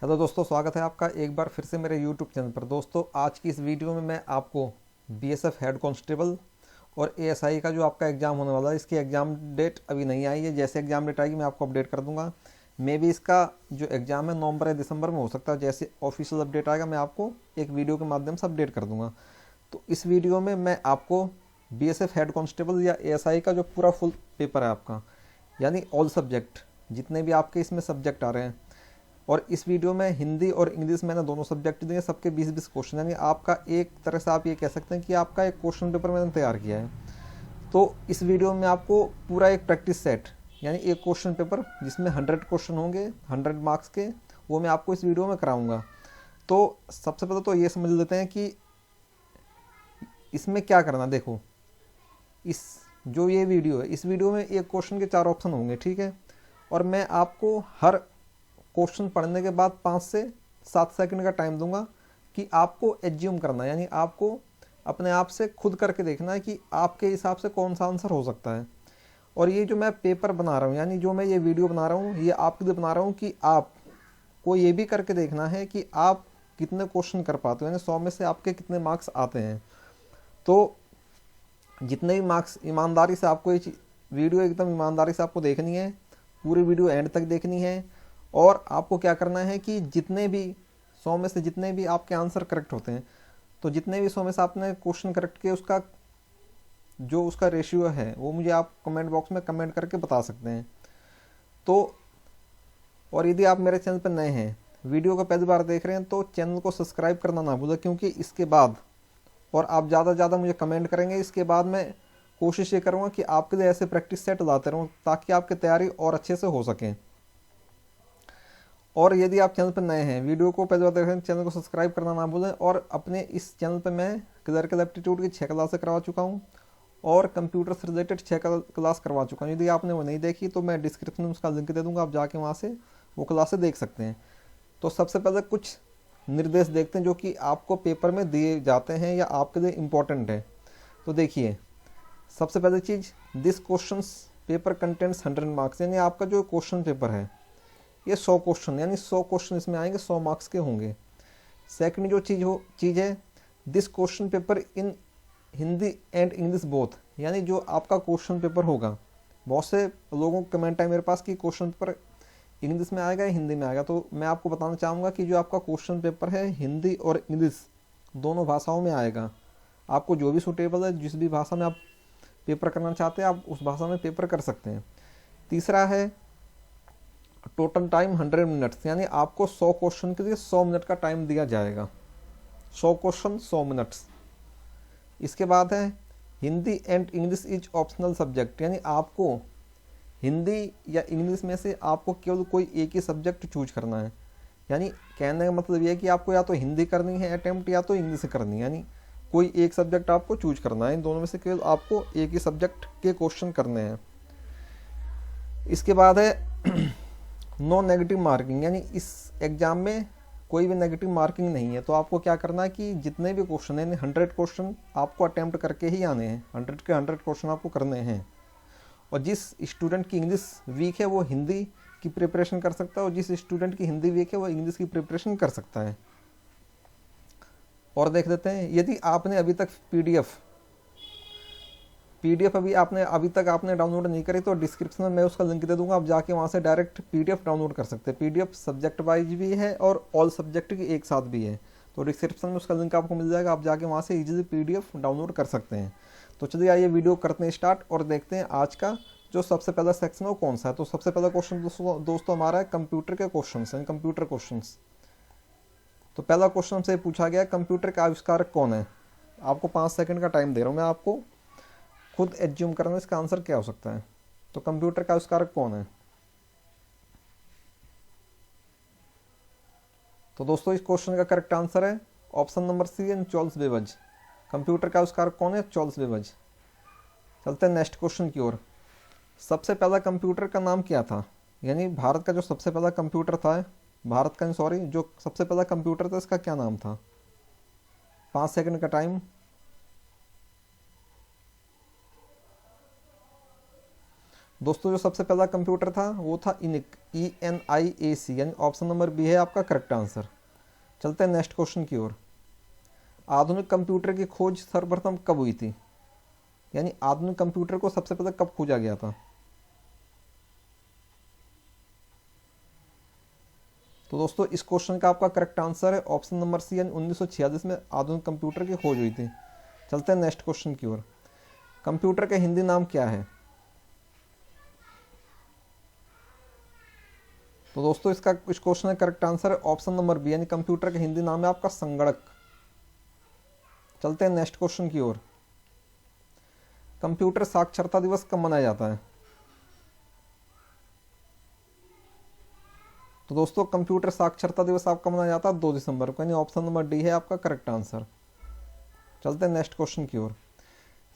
Hello दोस्तों, स्वागत है आपका एक बार फिर से मेरे यूट्यूब चैनल पर। दोस्तों, आज की इस वीडियो में मैं आपको बीएसएफ हेड कांस्टेबल और एएसआई का जो आपका एग्ज़ाम होने वाला है, इसकी एग्ज़ाम डेट अभी नहीं आई है। जैसे एग्ज़ाम डेट आएगी मैं आपको अपडेट कर दूंगा। मे भी इसका जो एग्ज़ाम है नवंबर या दिसंबर में हो सकता है। जैसे ऑफिशियल अपडेट आएगा मैं आपको एक वीडियो के माध्यम से अपडेट कर दूंगा। तो इस वीडियो में मैं आपको बीएसएफ हेड कांस्टेबल या एएसआई का जो पूरा फुल पेपर है आपका, यानी ऑल सब्जेक्ट, जितने भी आपके इसमें सब्जेक्ट आ रहे हैं, और इस वीडियो में हिंदी और इंग्लिश मैंने दोनों सब्जेक्ट दिए, सबके 20-20 क्वेश्चन, यानी आपका एक तरह से आप ये कह सकते हैं कि आपका एक क्वेश्चन पेपर मैंने तैयार किया है। तो इस वीडियो में आपको पूरा एक प्रैक्टिस सेट, यानी एक क्वेश्चन पेपर जिसमें 100 क्वेश्चन होंगे 100 मार्क्स के, वो मैं आपको इस वीडियो में कराऊंगा। तो सबसे पहले तो ये समझ लेते हैं कि इसमें क्या करना। देखो, इस जो ये वीडियो है, इस वीडियो में एक क्वेश्चन के 4 ऑप्शन होंगे, ठीक है। और मैं आपको हर क्वेश्चन पढ़ने के बाद 5 से 7 सेकंड का टाइम दूंगा कि आपको एज्यूम करना है, यानी आपको अपने आप से खुद करके देखना है कि आपके हिसाब से कौन सा आंसर हो सकता है। और ये जो मैं पेपर बना रहा हूँ, यानी जो मैं ये वीडियो बना रहा हूँ, ये आपके लिए बना रहा हूँ कि आपको ये भी करके देखना है कि आप कितने क्वेश्चन कर पाते हो, यानी 100 में से आपके कितने मार्क्स आते हैं। तो जितने भी मार्क्स, ईमानदारी से आपको ये वीडियो एकदम ईमानदारी से आपको देखनी है, पूरी वीडियो एंड तक देखनी है। और आपको क्या करना है कि जितने भी 100 में से जितने भी आपके आंसर करेक्ट होते हैं, तो जितने भी 100 में से आपने क्वेश्चन करेक्ट किए, उसका जो उसका रेशियो है वो मुझे आप कमेंट बॉक्स में कमेंट करके बता सकते हैं। तो और यदि आप मेरे चैनल पर नए हैं, वीडियो को पहली बार देख रहे हैं, तो चैनल को सब्सक्राइब करना ना भूलें, क्योंकि इसके बाद और आप ज़्यादा से ज़्यादा मुझे कमेंट करेंगे, इसके बाद मैं कोशिश ये करूँगा कि आपके लिए ऐसे प्रैक्टिस सेट लाते रहूँ ताकि आपकी तैयारी और अच्छे से हो सके। और यदि आप चैनल पर नए हैं, वीडियो को पहले बार देख रहे हैं, चैनल को सब्सक्राइब करना ना भूलें। और अपने इस चैनल पर मैं क्लरिकल एप्टीट्यूड की 6 क्लासें करवा चुका हूँ और कंप्यूटर से रिलेटेड 6 क्लास करवा चुका हूँ। यदि आपने वो नहीं देखी तो मैं डिस्क्रिप्शन में उसका लिंक दे दूँगा, आप जाके वहाँ से वो क्लासें देख सकते हैं। तो सबसे पहले कुछ निर्देश देखते हैं जो कि आपको पेपर में दिए जाते हैं या आपके लिए इम्पोर्टेंट है। तो देखिए, सबसे पहली चीज़, this question paper contents 100 marks, यानी आपका जो क्वेश्चन पेपर है ये 100 क्वेश्चन, यानी 100 क्वेश्चन इसमें आएंगे, 100 मार्क्स के होंगे। सेकंड जो चीज़ है, this question paper in Hindi and English both, यानी जो आपका क्वेश्चन पेपर होगा, बहुत से लोगों को कमेंट है मेरे पास कि क्वेश्चन पेपर इंग्लिश में आएगा या हिंदी में आएगा। तो मैं आपको बताना चाहूँगा कि जो आपका क्वेश्चन पेपर है हिंदी और इंग्लिश दोनों भाषाओं में आएगा। आपको जो भी सूटेबल है, जिस भी भाषा में आप पेपर करना चाहते हैं, आप उस भाषा में पेपर कर सकते हैं। तीसरा है, टोटल टाइम 100 मिनट्स, यानी आपको 100 क्वेश्चन के लिए 100 मिनट का टाइम दिया जाएगा। 100 क्वेश्चन 100 मिनट्स। इसके बाद है, Hindi and English is optional subject, यानी आपको हिंदी या इंग्लिश में से आपको केवल कोई एक ही सब्जेक्ट चूज करना है। यानी कहने का मतलब ये है कि आपको या तो हिंदी करनी है अटेम्प्ट, या तो इंग्लिश करनी है, यानी कोई एक सब्जेक्ट आपको चूज करना है। इन दोनों में से केवल आपको एक ही सब्जेक्ट के क्वेश्चन करने हैं। इसके बाद है नो नेगेटिव मार्किंग, यानी इस एग्ज़ाम में कोई भी नेगेटिव मार्किंग नहीं है। तो आपको क्या करना है कि जितने भी क्वेश्चन हैं, 100 क्वेश्चन आपको अटैम्प्ट करके ही आने हैं, 100 के 100 क्वेश्चन आपको करने हैं। और जिस स्टूडेंट की इंग्लिश वीक है वो हिंदी की प्रिपरेशन कर सकता है, और जिस स्टूडेंट की हिंदी वीक है वो इंग्लिश की प्रिपरेशन कर सकता है। और देख लेते हैं, यदि आपने अभी तक पीडीएफ अभी तक आपने डाउनलोड नहीं करी, तो डिस्क्रिप्शन में मैं उसका लिंक दे दूंगा, आप जाके वहाँ से डायरेक्ट पीडीएफ डाउनलोड कर सकते हैं। पीडीएफ सब्जेक्ट वाइज भी है और ऑल सब्जेक्ट की एक साथ भी है। तो डिस्क्रिप्शन में उसका लिंक आपको मिल जाएगा, आप जाके वहाँ से इजीली पीडीएफ डाउनलोड कर सकते हैं। तो चलिए आइए वीडियो करते हैं स्टार्ट और देखते हैं आज का जो सबसे पहला सेक्शन है वो कौन सा है। तो सबसे पहला क्वेश्चन दोस्तों हमारा है कंप्यूटर के क्वेश्चन है, कंप्यूटर क्वेश्चन। तो पहला क्वेश्चन हमसे पूछा गया, कंप्यूटर का आविष्कारक कौन है। आपको 5 सेकंड का टाइम दे रहा हूँ मैं, आपको खुद एज्यूम करना इसका आंसर क्या हो सकता है। तो कंप्यूटर का आविष्कारक कौन है। तो दोस्तों इस क्वेश्चन का करेक्ट आंसर है ऑप्शन नंबर सी है, चार्ल्स बेबेज। कंप्यूटर का आविष्कारक कौन है, चार्ल्स बेबेज। चलते हैं नेक्स्ट क्वेश्चन की ओर। सबसे पहला कंप्यूटर का नाम क्या था, यानी भारत का जो सबसे पहला कंप्यूटर था, भारत का सॉरी, जो सबसे पहला कंप्यूटर था इसका क्या नाम था। 5 सेकंड का टाइम। दोस्तों जो सबसे पहला कंप्यूटर था वो था इनिक, ENIAC, यानी ऑप्शन नंबर बी है आपका करेक्ट आंसर। चलते हैं नेक्स्ट क्वेश्चन की ओर। आधुनिक कंप्यूटर की खोज सर्वप्रथम कब हुई थी, यानी आधुनिक कंप्यूटर को सबसे पहले कब खोजा गया था? तो दोस्तों इस क्वेश्चन का आपका करेक्ट आंसर है ऑप्शन नंबर सी, यानी 1946 में आधुनिक कंप्यूटर की खोज हुई थी। चलते हैं नेक्स्ट क्वेश्चन की ओर। कंप्यूटर का हिंदी नाम क्या है? तो दोस्तों इस क्वेश्चन का करेक्ट आंसर है ऑप्शन नंबर बी, यानी कंप्यूटर का हिंदी नाम है आपका संगणक। चलते हैं नेक्स्ट क्वेश्चन की ओर। कंप्यूटर साक्षरता दिवस कब मनाया जाता है? तो दोस्तों कंप्यूटर साक्षरता दिवस आपका मनाया जाता है 2 दिसंबर को, यानी ऑप्शन नंबर डी है आपका करेक्ट आंसर। चलते हैं नेक्स्ट क्वेश्चन की ओर।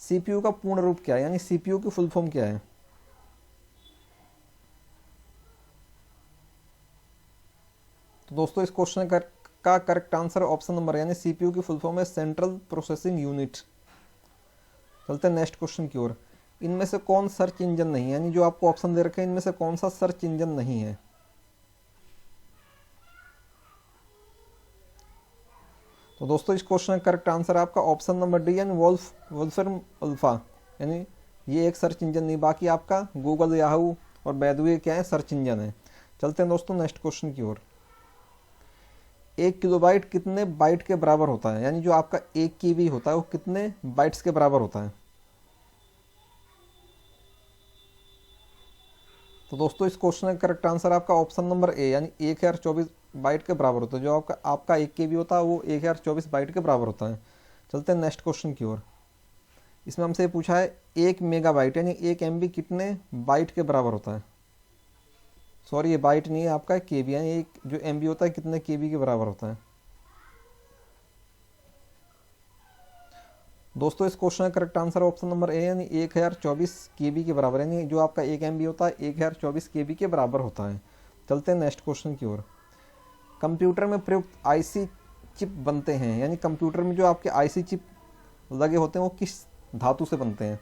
सीपीयू का पूर्ण रूप क्या है, यानी सीपीयू की फुल फॉर्म क्या है? तो दोस्तों इस क्वेश्चन का करेक्ट आंसर ऑप्शन नंबर, यानी सीपीयू की फुल फॉर्म है सेंट्रल प्रोसेसिंग यूनिट। चलते हैं नेक्स्ट क्वेश्चन की ओर। इनमें से कौन सर्च इंजन नहीं है, यानी जो आपको ऑप्शन दे रखे हैं इनमें से कौन सा सर्च इंजन नहीं है? तो दोस्तों इस क्वेश्चन का करेक्ट आंसर आपका ऑप्शन नंबर डी, यानी वोल्फ्राम अल्फा, यानी ये एक सर्च इंजन नहीं, बाकी आपका गूगल, याहू और बैडू ये क्या है, सर्च इंजन है। चलते हैं दोस्तों नेक्स्ट क्वेश्चन की ओर। 1 किलोबाइट कितने बाइट के बराबर होता है, यानी जो आपका 1 KB होता है वो कितने बाइट्स के बराबर होता है? तो दोस्तों इस क्वेश्चन का करेक्ट आंसर आपका ऑप्शन नंबर ए, यानी 1024 बाइट के बराबर होता है। जो आपका 1 KB होता है वो 1024 बाइट के बराबर होता है। चलते हैं नेक्स्ट क्वेश्चन की ओर। इसमें हमसे पूछा है 1 मेगाबाइट यानी 1 MB कितने बाइट के बराबर होता है? सॉरी ये बाइट नहीं है आपका KB, यानी एक जो MB होता है कितने KB के बराबर होता है? दोस्तों इस क्वेश्चन का correct answer option number A, यानी 1024 KB के बराबर, यानी जो आपका 1 MB होता है 1024 KB के बराबर होता है। चलते हैं नेक्स्ट क्वेश्चन की ओर। कंप्यूटर में प्रयुक्त IC चिप बनते हैं, यानी कंप्यूटर में जो आपके IC चिप लगे होते हैं वो किस धातु से बनते हैं?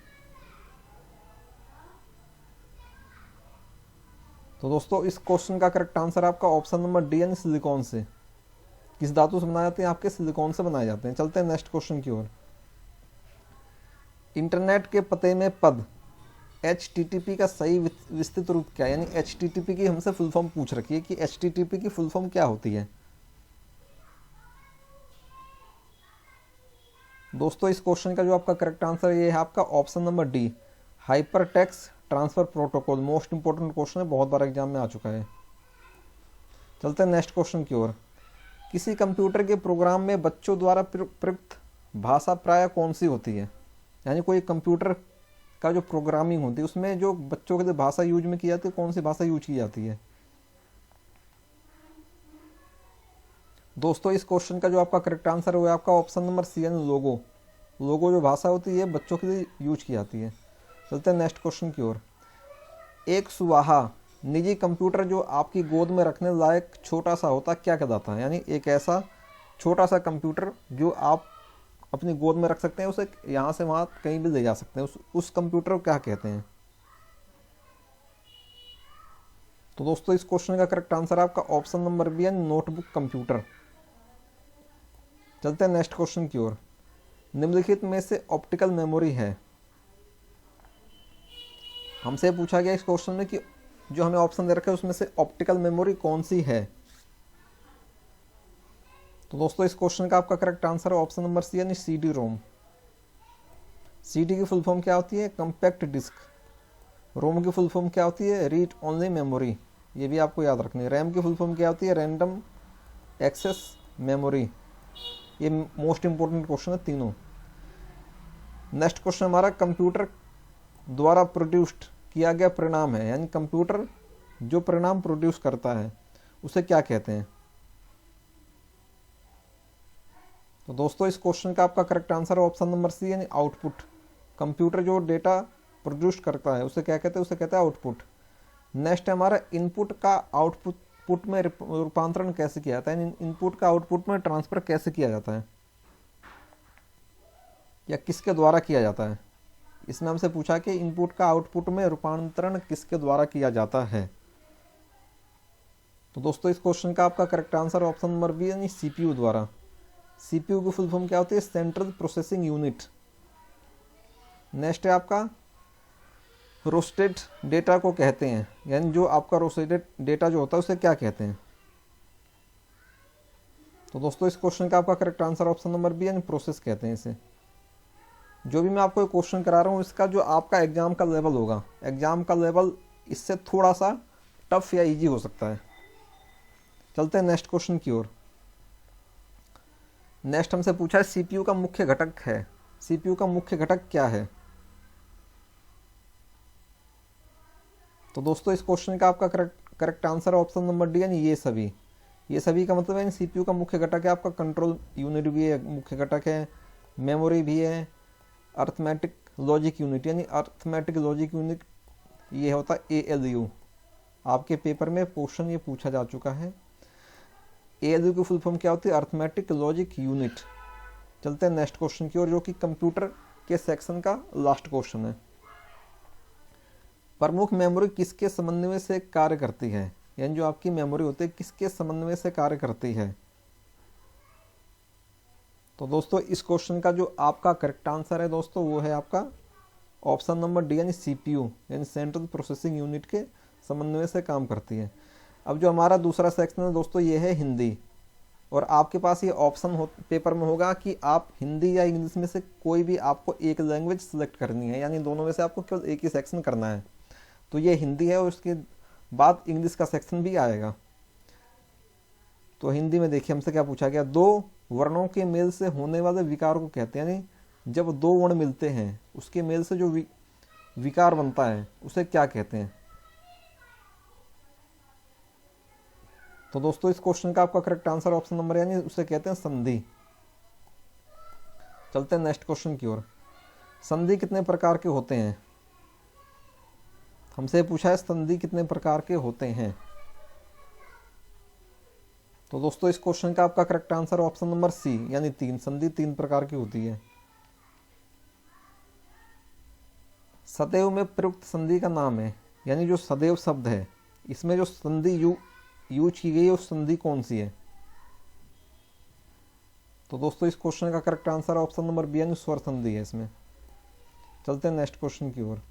तो दोस्तों इस क्वेश्चन का करेक्ट आंसर आपका ऑप्शन नंबर डी, यानी सिलिकॉन से। किस धातु से बनाए जाते हैं? आपके सिलिकॉन से बनाए जाते हैं। चलते हैं नेक्स्ट क्वेश्चन की ओर। इंटरनेट के पते में पद HTTP का सही विस्तृत रूप क्या है, यानी HTTP की हमसे फुल फॉर्म पूछ रखी है कि HTTP की फुल फॉर्म क्या होती है? दोस्तों इस क्वेश्चन का जो आपका करेक्ट आंसर ये है आपका option number D, hyper text transfer protocol. Most important question है, बहुत बार एग्जाम में आ चुका है। चलते हैं नेक्स्ट क्वेश्चन की ओर। किसी कंप्यूटर के प्रोग्राम में बच्चों द्वारा प्रयुक्त भाषा प्राय कौन सी होती है, यानी कोई कंप्यूटर का जो प्रोग्रामिंग होती है उसमें जो बच्चों के लिए भाषा यूज में की जाती है, कौन सी भाषा यूज की जाती है? दोस्तों इस क्वेश्चन का जो आपका करेक्ट आंसर है वो आपका ऑप्शन नंबर सी, यानी लोगो। लोगो जो भाषा होती है बच्चों के लिए यूज की जाती है। चलते हैं नेक्स्ट क्वेश्चन की ओर। एक सुवाहा निजी कंप्यूटर जो आपकी गोद में रखने लायक छोटा सा होता क्या कहलाता है, यानी एक ऐसा छोटा सा कंप्यूटर जो आप अपनी गोद में रख सकते हैं, उसे यहाँ से वहाँ कहीं भी ले जा सकते हैं, उस कंप्यूटर को क्या कहते हैं? तो दोस्तों इस क्वेश्चन का करेक्ट आंसर आपका ऑप्शन नंबर बी, यानी नोटबुक कंप्यूटर। चलते हैं नेक्स्ट क्वेश्चन की ओर। निम्नलिखित में से ऑप्टिकल मेमोरी है। हमसे पूछा गया इस क्वेश्चन में कि जो हमें ऑप्शन दे रखा है उसमें से ऑप्टिकल मेमोरी कौन सी है? तो दोस्तों इस क्वेश्चन का आपका करेक्ट आंसर है ऑप्शन नंबर सी, यानी CD रोम। CD की फुल फॉर्म क्या होती है? Compact disc. रोम की फुल फॉर्म क्या होती है? Read only memory. ये भी आपको याद रखनी है। रैम की फुल फॉर्म क्या होती है? Random access memory. ये मोस्ट इंपोर्टेंट क्वेश्चन है तीनों। नेक्स्ट क्वेश्चन हमारा कंप्यूटर द्वारा प्रोड्यूस्ड किया गया परिणाम है, यानी कंप्यूटर जो परिणाम प्रोड्यूस करता है उसे क्या कहते हैं? तो दोस्तों इस क्वेश्चन का आपका करेक्ट आंसर है ऑप्शन नंबर सी, यानी आउटपुट। कंप्यूटर जो डेटा प्रोड्यूस करता है उसे क्या कहते हैं? उसे कहते हैं आउटपुट। नेक्स्ट है हमारा इनपुट का आउटपुट में रूपांतरण कैसे किया जाता है, इनपुट का आउटपुट में ट्रांसफर कैसे किया जाता है या किसके द्वारा किया जाता है? इसमें हमसे पूछा कि इनपुट का आउटपुट में रूपांतरण किसके द्वारा किया जाता है। तो दोस्तों इस क्वेश्चन का आपका correct answer option number B यानी सीपीयू द्वारा। सीपीयू की फुल फॉर्म क्या होती है? Central processing unit. नेक्स्ट है आपका रोस्टेड डेटा को कहते हैं, यानी जो आपका रोस्टेड डेटा जो होता है उसे क्या कहते हैं? तो दोस्तों इस क्वेश्चन का आपका correct answer option number B यानी प्रोसेस कहते हैं इसे। जो भी मैं आपको क्वेश्चन करा रहा हूँ इसका जो आपका एग्जाम का लेवल होगा, एग्जाम का लेवल इससे थोड़ा सा टफ या इजी हो सकता है। चलते हैं नेक्स्ट क्वेश्चन की ओर। नेक्स्ट हमसे पूछा है सीपीयू का मुख्य घटक है, सीपीयू का मुख्य घटक क्या है? तो दोस्तों इस क्वेश्चन का आपका correct answer option number D यानी ये सभी। ये सभी का मतलब है सीपीयू का मुख्य घटक है आपका कंट्रोल यूनिट भी है, मुख्य घटक है, मेमोरी भी है, अर्थमेटिक लॉजिक यूनिट यानी अर्थमेटिक लॉजिक यूनिट ये होता है एएलयू। आपके पेपर में क्वेश्चन ये पूछा जा चुका है। एएलयू की फुल फॉर्म क्या होती है? Arithmetic logic unit. चलते हैं नेक्स्ट क्वेश्चन की ओर जो कि कंप्यूटर के सेक्शन का लास्ट क्वेश्चन है। प्रमुख मेमोरी किसके समन्वय से कार्य करती है? यानी जो आपकी मेमोरी होती है किसके समन्वय से कार्य करती है? तो दोस्तों इस क्वेश्चन का जो आपका करेक्ट आंसर है दोस्तों वो है आपका ऑप्शन नंबर डी यानी सीपीयू यानी सेंट्रल प्रोसेसिंग यूनिट के समन्वय से काम करती है। अब जो हमारा दूसरा सेक्शन है दोस्तों ये है हिंदी, और आपके पास ये ऑप्शन पेपर में होगा कि आप हिंदी या इंग्लिश में से कोई भी आपको एक लैंग्वेज सेलेक्ट करनी है, यानी दोनों में से आपको केवल एक ही सेक्शन करना है। तो ये हिंदी है और उसके बाद इंग्लिश का सेक्शन भी आएगा। तो हिंदी में देखिए हमसे क्या पूछा गया, दो वर्णों के मेल से होने वाले विकार को कहते हैं, यानी जब दो वर्ण मिलते हैं उसके मेल से जो विकार बनता है उसे क्या कहते हैं? तो दोस्तों इस क्वेश्चन का आपका करेक्ट आंसर ऑप्शन नंबर यानी उसे कहते हैं संधि। चलते हैं नेक्स्ट क्वेश्चन की ओर। संधि कितने प्रकार के होते हैं? हमसे पूछा है संधि कितने प्रकार के होते हैं। तो दोस्तों इस क्वेश्चन का आपका correct answer option number C यानी तीन। संधि तीन प्रकार की होती है। सदैव में प्रयुक्त संधि का नाम है, यानी जो सदैव शब्द है इसमें जो संधि यूज की गई है उस संधि कौन सी है? तो दोस्तों इस क्वेश्चन का correct answer option number B यानी स्वर संधि है इसमें। चलते हैं नेक्स्ट क्वेश्चन की ओर।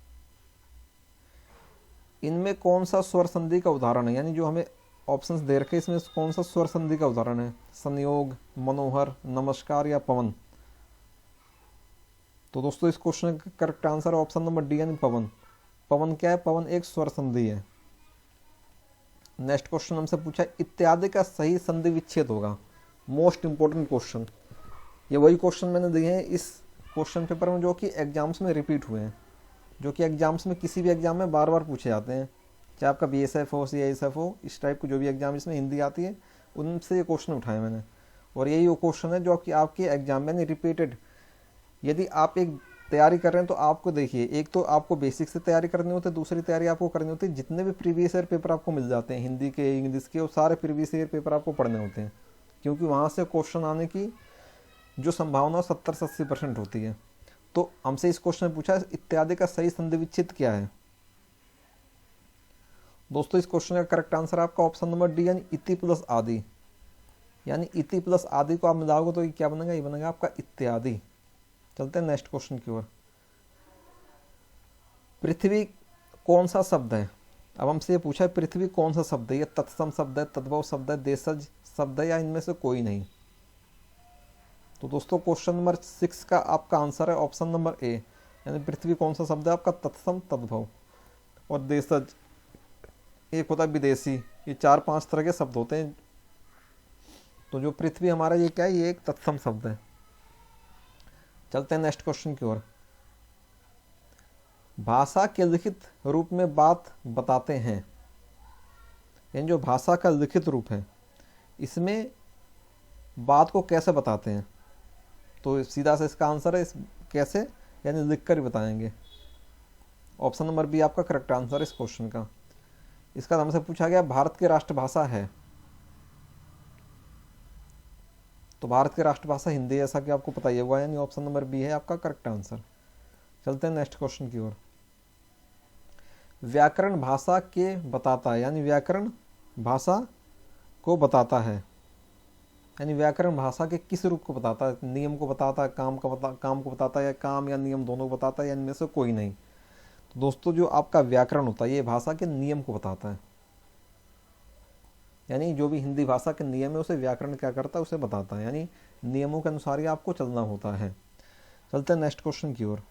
इनमें कौन सा स्वर संधि का उदाहरण है? यानी जो हमें ऑप्शंस दे रखे इसमें कौन सा स्वर संधि का उदाहरण है? संयोग, मनोहर, नमस्कार या पवन? तो दोस्तों इस क्वेश्चन का correct answer option number D यानी पवन। पवन क्या है? पवन एक स्वर संधि है। नेक्स्ट क्वेश्चन हमसे पूछा इत्यादि का सही संधि विच्छेद होगा। मोस्ट इंपोर्टेंट क्वेश्चन, ये वही क्वेश्चन मैंने दिए हैं इस क्वेश्चन पेपर में जो कि एग्जाम्स में रिपीट हुए हैं, जो कि एग्जाम्स में किसी भी एग्जाम में बार बार पूछे जाते हैं, चाहे आपका बीएसएफ हो, सीआईएसएफ हो, इस टाइप के जो भी एग्जाम जिसमें हिंदी आती है उनसे ये क्वेश्चन उठाए मैंने। और यही वो क्वेश्चन है जो कि आपके एग्जाम में रिपीटेड, यदि आप एक तैयारी कर रहे हैं तो आपको देखिए एक तो आपको बेसिक से तैयारी करनी होती है, दूसरी तैयारी आपको करनी होती है जितने भी प्रीवियस ईयर पेपर आपको मिल जाते हैं हिंदी के, इंग्लिश के, वो सारे प्रीवियस ईयर पेपर आपको पढ़ने होते हैं, क्योंकि वहाँ से क्वेश्चन आने की जो संभावना 70 से 80% होती है। तो हमसे इस क्वेश्चन में पूछा इत्यादि का सही संधि विच्छेद क्या है? दोस्तों इस क्वेश्चन का करेक्ट आंसर आपका ऑप्शन नंबर डी यानी इति प्लस आदि। यानी इति प्लस आदि को आप मिलाओगे तो ये क्या बनेगा? ये बनेगा आपका इत्यादि। चलते हैं नेक्स्ट क्वेश्चन की ओर। पृथ्वी कौन सा शब्द है? अब हमसे ये पूछा है पृथ्वी कौन सा शब्द है? ये तत्सम शब्द है, तद्भव शब्द है, देशज शब्द है या इनमें से कोई नहीं? तो दोस्तों क्वेश्चन नंबर 6 का आपका आंसर है ऑप्शन नंबर ए, यानी पृथ्वी कौन सा शब्द है आपका? तत्सम, तद्भव और देशज, एक होता है विदेशी। ये 4-5 तरह के शब्द होते हैं। तो जो पृथ्वी हमारा ये क्या है? ये एक तत्सम शब्द है। चलते हैं नेक्स्ट क्वेश्चन की ओर। भाषा के लिखित रूप में बात बताते हैं, यानी जो भाषा का लिखित रूप है इसमें बात को कैसे बताते हैं? तो सीधा से इसका आंसर है कैसे, यानी लिखकर ही बताएंगे। ऑप्शन नंबर बी आपका करेक्ट आंसर है इस क्वेश्चन का। इसका हमसे पूछा गया भारत की राष्ट्रभाषा है, तो भारत की राष्ट्रभाषा हिंदी है, ऐसा कि आपको पता ही होगा, यानी ऑप्शन नंबर बी है आपका करेक्ट आंसर। चलते हैं नेक्स्ट क्वेश्चन की ओर। व्याकरण भाषा के बताता है, यानी व्याकरण भाषा को बताता है, यानी व्याकरण भाषा के किस रूप को बताता है? नियम को बताता है, काम को बताता है, या काम या नियम दोनों को बताता है, या इनमें से कोई नहीं? तो दोस्तों जो आपका व्याकरण होता है ये भाषा के नियम को बताता है, यानी जो भी हिंदी भाषा के नियम है उसे व्याकरण क्या करता है, उसे बताता है, यानी नियमों के अनुसार ही आपको चलना होता है। चलते हैं नेक्स्ट क्वेश्चन की ओर।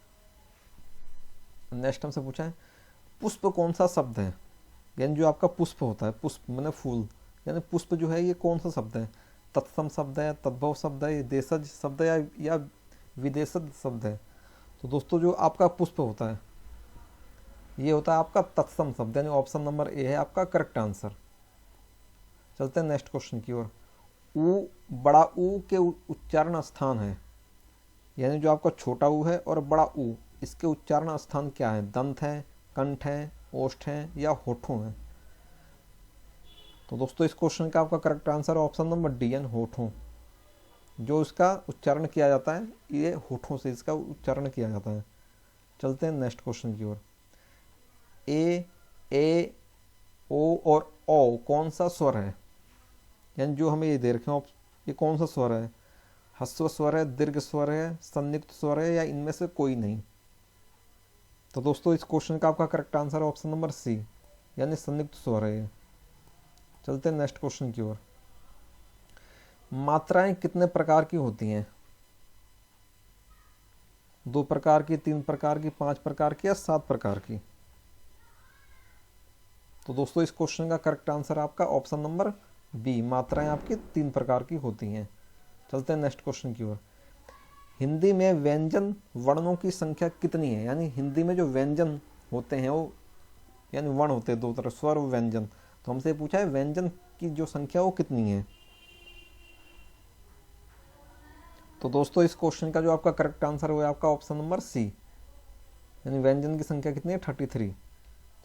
नेक्स्ट हमसे पूछा है पुष्प कौन सा शब्द है, यानी जो आपका पुष्प होता है, पुष्प माने फूल, यानी पुष्प जो है ये कौन सा शब्द है? तत्सम शब्द है, तद्भव शब्द है, देशज शब्द है, या विदेशज शब्द है? तो दोस्तों जो आपका पुष्प होता है ये होता है आपका तत्सम शब्द, यानी ऑप्शन नंबर ए है आपका करेक्ट आंसर। चलते हैं नेक्स्ट क्वेश्चन की ओर। ऊ बड़ा ऊ के उच्चारण स्थान है, यानी जो आपका छोटा ऊ है और बड़ा ऊ, इसके उच्चारण स्थान क्या है? दंत है, कंठ है, ओष्ठ है, या होठों है? तो दोस्तों इस क्वेश्चन का आपका correct answer option number D यानी होठों। जो इसका उच्चारण किया जाता है ये होठों से इसका उच्चारण किया जाता है। चलते हैं नेक्स्ट क्वेश्चन की ओर। ए, ओ और ओ कौन सा स्वर है, यानी जो हमें ये दे रखे हैं ये कौन सा स्वर है? ह्रस्व स्वर है, दीर्घ स्वर है, संयुक्त स्वर है, या इनमें से कोई नहीं? तो दोस्तों इस क्वेश्चन का आपका correct answer option number C यानी संयुक्त स्वर है। चलते हैं नेक्स्ट क्वेश्चन की ओर। मात्राएं कितने प्रकार की होती हैं? 2 प्रकार की, 3 प्रकार की, 5 प्रकार की, या 7 प्रकार की? तो दोस्तों इस क्वेश्चन का करेक्ट आंसर आपका ऑप्शन नंबर बी, मात्राएं आपकी 3 प्रकार की होती हैं। चलते हैं नेक्स्ट क्वेश्चन की ओर। हिंदी में व्यंजन वर्णों की संख्या कितनी है, यानी हिंदी में जो व्यंजन होते हैं वो यानी वर्ण होते हैं 2 तरह, स्वर और व्यंजन। तो हमसे पूछा है व्यंजन की जो संख्या वो कितनी है? तो दोस्तों इस क्वेश्चन का जो आपका करेक्ट आंसर है आपका ऑप्शन नंबर सी, यानी व्यंजन की संख्या कितनी है? 33।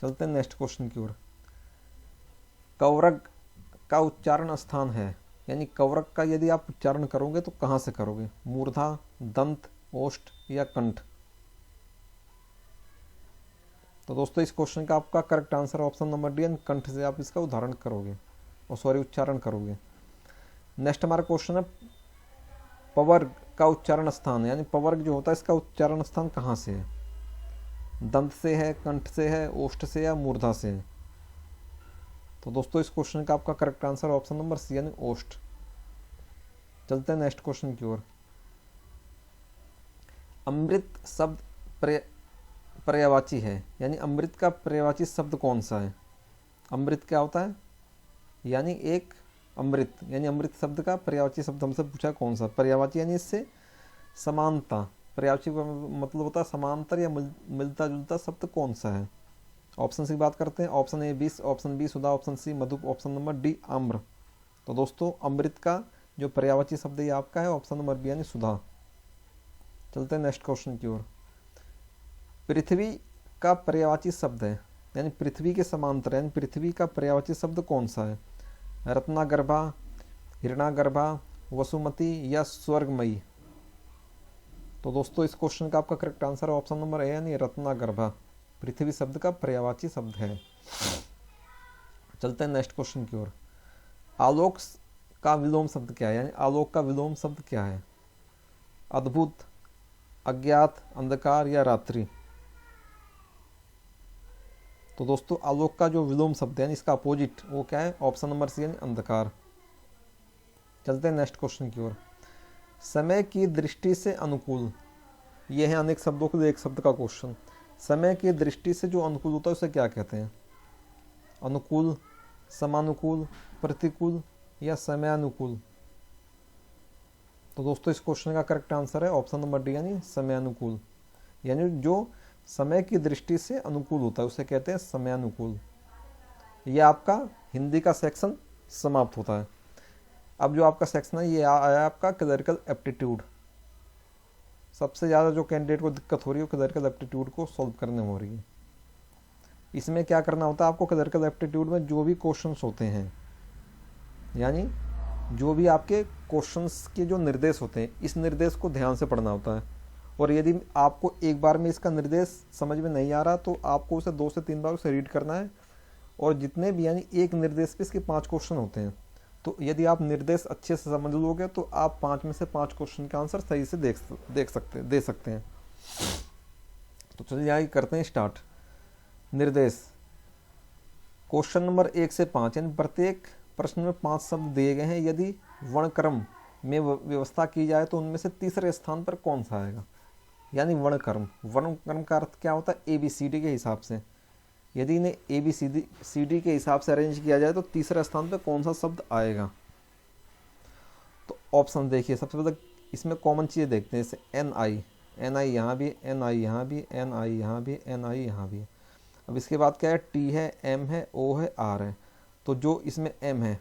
चलते हैं नेक्स्ट क्वेश्चन की ओर। कवरक का उच्चारण स्थान है, यानी कवरक का यदि आप उच्चारण करोगे तो कहाँ से करोगे? मूर्धा, दंत, ओष्ठ, या कंठ? तो दोस्तों इस क्वेश्चन का आपका correct answer option number D यानी कंठ से आप इसका उदाहरण करोगे और सॉरी उच्चारण करोगे। नेक्स्ट हमारा क्वेश्चन है पवर्ग का उच्चारण स्थान, यानी पवर्ग जो होता है इसका उच्चारण स्थान कहाँ से है? दंत से है, कंठ से है, ओष्ठ से, या मूर्धा से है? तो दोस्तों इस क्वेश्चन का आपका correct answer option number C यानी ओष्ठ। चलते हैं नेक्स्ट क्वेश्चन की ओर। अमृत शब्द पर्यायवाची है, यानी अमृत का पर्यायवाची शब्द कौन सा है? अमृत क्या होता है? यानी एक अमृत, यानी अमृत शब्द का पर्यायवाची शब्द हमसे पूछा कौन सा? पर्यायवाची यानी इससे समानता, पर्यायवाची का मतलब होता है समांतर या मिलता जुलता शब्द कौन सा है? ऑप्शन की बात करते हैं। ऑप्शन ए विष, ऑप्शन बी सुधा, ऑप्शन सी मधु, ऑप्शन नंबर डी आम्र। तो दोस्तों अमृत का जो पर्यायवाची शब्द ये आपका है ऑप्शन नंबर बी यानी सुधा। चलते हैं नेक्स्ट क्वेश्चन की ओर। पृथ्वी का पर्यायवाची शब्द है, यानी पृथ्वी के समांतर, यानी पृथ्वी का पर्यायवाची शब्द कौन सा है? रत्नागर्भा, हिरणागर्भा, वसुमती, या स्वर्गमयी? तो दोस्तों इस क्वेश्चन का आपका करेक्ट आंसर है ऑप्शन नंबर ए यानी रत्नागर्भा, पृथ्वी शब्द का पर्यायवाची शब्द है। चलते हैं नेक्स्ट क्वेश्चन की ओर। आलोक का विलोम शब्द क्या है, यानी आलोक का विलोम शब्द क्या है? अद्भुत, अज्ञात, अंधकार, या रात्रि? तो दोस्तों आलोक का जो विलोम शब्द है इसका अपोजिट वो क्या है? ऑप्शन नंबर सी यानी अंधकार। चलते हैं नेक्स्ट क्वेश्चन की ओर। समय की दृष्टि से अनुकूल, यह है अनेक शब्दों के लिए एक शब्द का क्वेश्चन। समय की दृष्टि से जो अनुकूल होता है उसे क्या कहते हैं? अनुकूल, समानुकूल, प्रतिकूल, या समयानुकूल? तो दोस्तों इस क्वेश्चन का करेक्ट आंसर है ऑप्शन नंबर डी यानी समयानुकूल, यानी जो समय की दृष्टि से अनुकूल होता है उसे कहते हैं समयानुकूल। यह आपका हिंदी का सेक्शन समाप्त होता है। अब जो आपका सेक्शन है ये आया आपका क्लरिकल एप्टीट्यूड। सबसे ज़्यादा जो कैंडिडेट को दिक्कत हो रही है वो क्लरिकल एप्टीट्यूड को सॉल्व करने में हो रही है। इसमें क्या करना होता है आपको? क्लरिकल एप्टीट्यूड में जो भी क्वेश्चंस होते हैं, यानी जो भी आपके क्वेश्चंस के जो निर्देश होते हैं, इस निर्देश को ध्यान से पढ़ना होता है और यदि आपको एक बार में इसका निर्देश समझ में नहीं आ रहा तो आपको उसे 2 से 3 बार उसे रीड करना है। और जितने भी यानी एक निर्देश पे इसके 5 क्वेश्चन होते हैं, तो यदि आप निर्देश अच्छे से समझ लोगे तो आप 5 में से 5 क्वेश्चन का आंसर सही से दे सकते हैं। तो चलिए आगे करते हैं स्टार्ट। निर्देश क्वेश्चन नंबर 1 से 5 यानी प्रत्येक प्रश्न में 5 शब्द दिए गए हैं। यदि वर्णक्रम में व्यवस्था की जाए तो उनमें से तीसरे स्थान पर कौन सा आएगा। यानी वर्णक्रम का अर्थ क्या होता है, ABCD के हिसाब से। यदि इन्हें ABCD के हिसाब से अरेंज किया जाए तो तीसरे स्थान पर कौन सा शब्द आएगा। तो ऑप्शन देखिए, सबसे पहले इसमें कॉमन चीज़ें देखते हैं, जैसे NI यहाँ भी, NI यहाँ भी, NI यहाँ भी, NI यहाँ भी। अब इसके बाद क्या है, T है, M है, O है, R है। तो जो इसमें M है,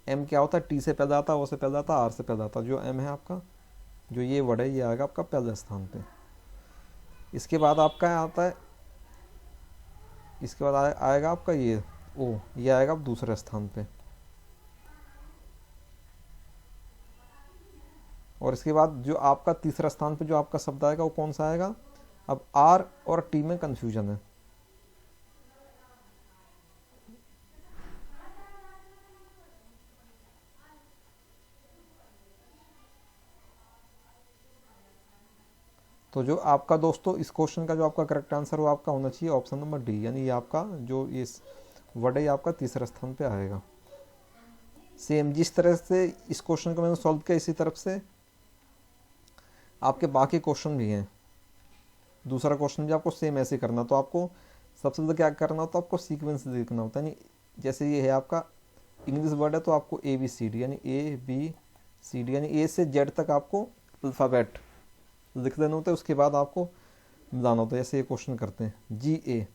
M क्या होता है, T से पैदा आता है, O से पैदा आता है, R से पैदा आता है। जो M है आपका, जो ये वर्ड है, ये आएगा आपका पहले स्थान पे। इसके बाद आपका आता है, इसके बाद आएगा आपका ये O, ये आएगा आप दूसरे स्थान पे। और इसके बाद जो आपका तीसरा स्थान पे जो आपका शब्द आएगा वो कौन सा आएगा। अब R और T में कंफ्यूजन है। तो जो आपका दोस्तों इस क्वेश्चन का जो आपका करेक्ट आंसर वो आपका होना चाहिए ऑप्शन नंबर डी, यानी ये आपका जो इस वर्ड है आपका तीसरा स्थान पे आएगा। सेम जिस तरह से इस क्वेश्चन को मैंने सॉल्व किया, इसी तरफ से आपके बाकी क्वेश्चन भी हैं। दूसरा क्वेश्चन भी आपको सेम ऐसे करना। तो आपको सबसे पहले क्या करना होता है, आपको सीक्वेंस देखना होता है। यानी जैसे ये है आपका इंग्लिश वर्ड है तो आपको ABCD यानी ABCD यानी A से Z तक आपको अल्फ़ाबेट लिख देना होता है। उसके बाद आपको मिलाना होता है। जैसे ये क्वेश्चन करते हैं GA।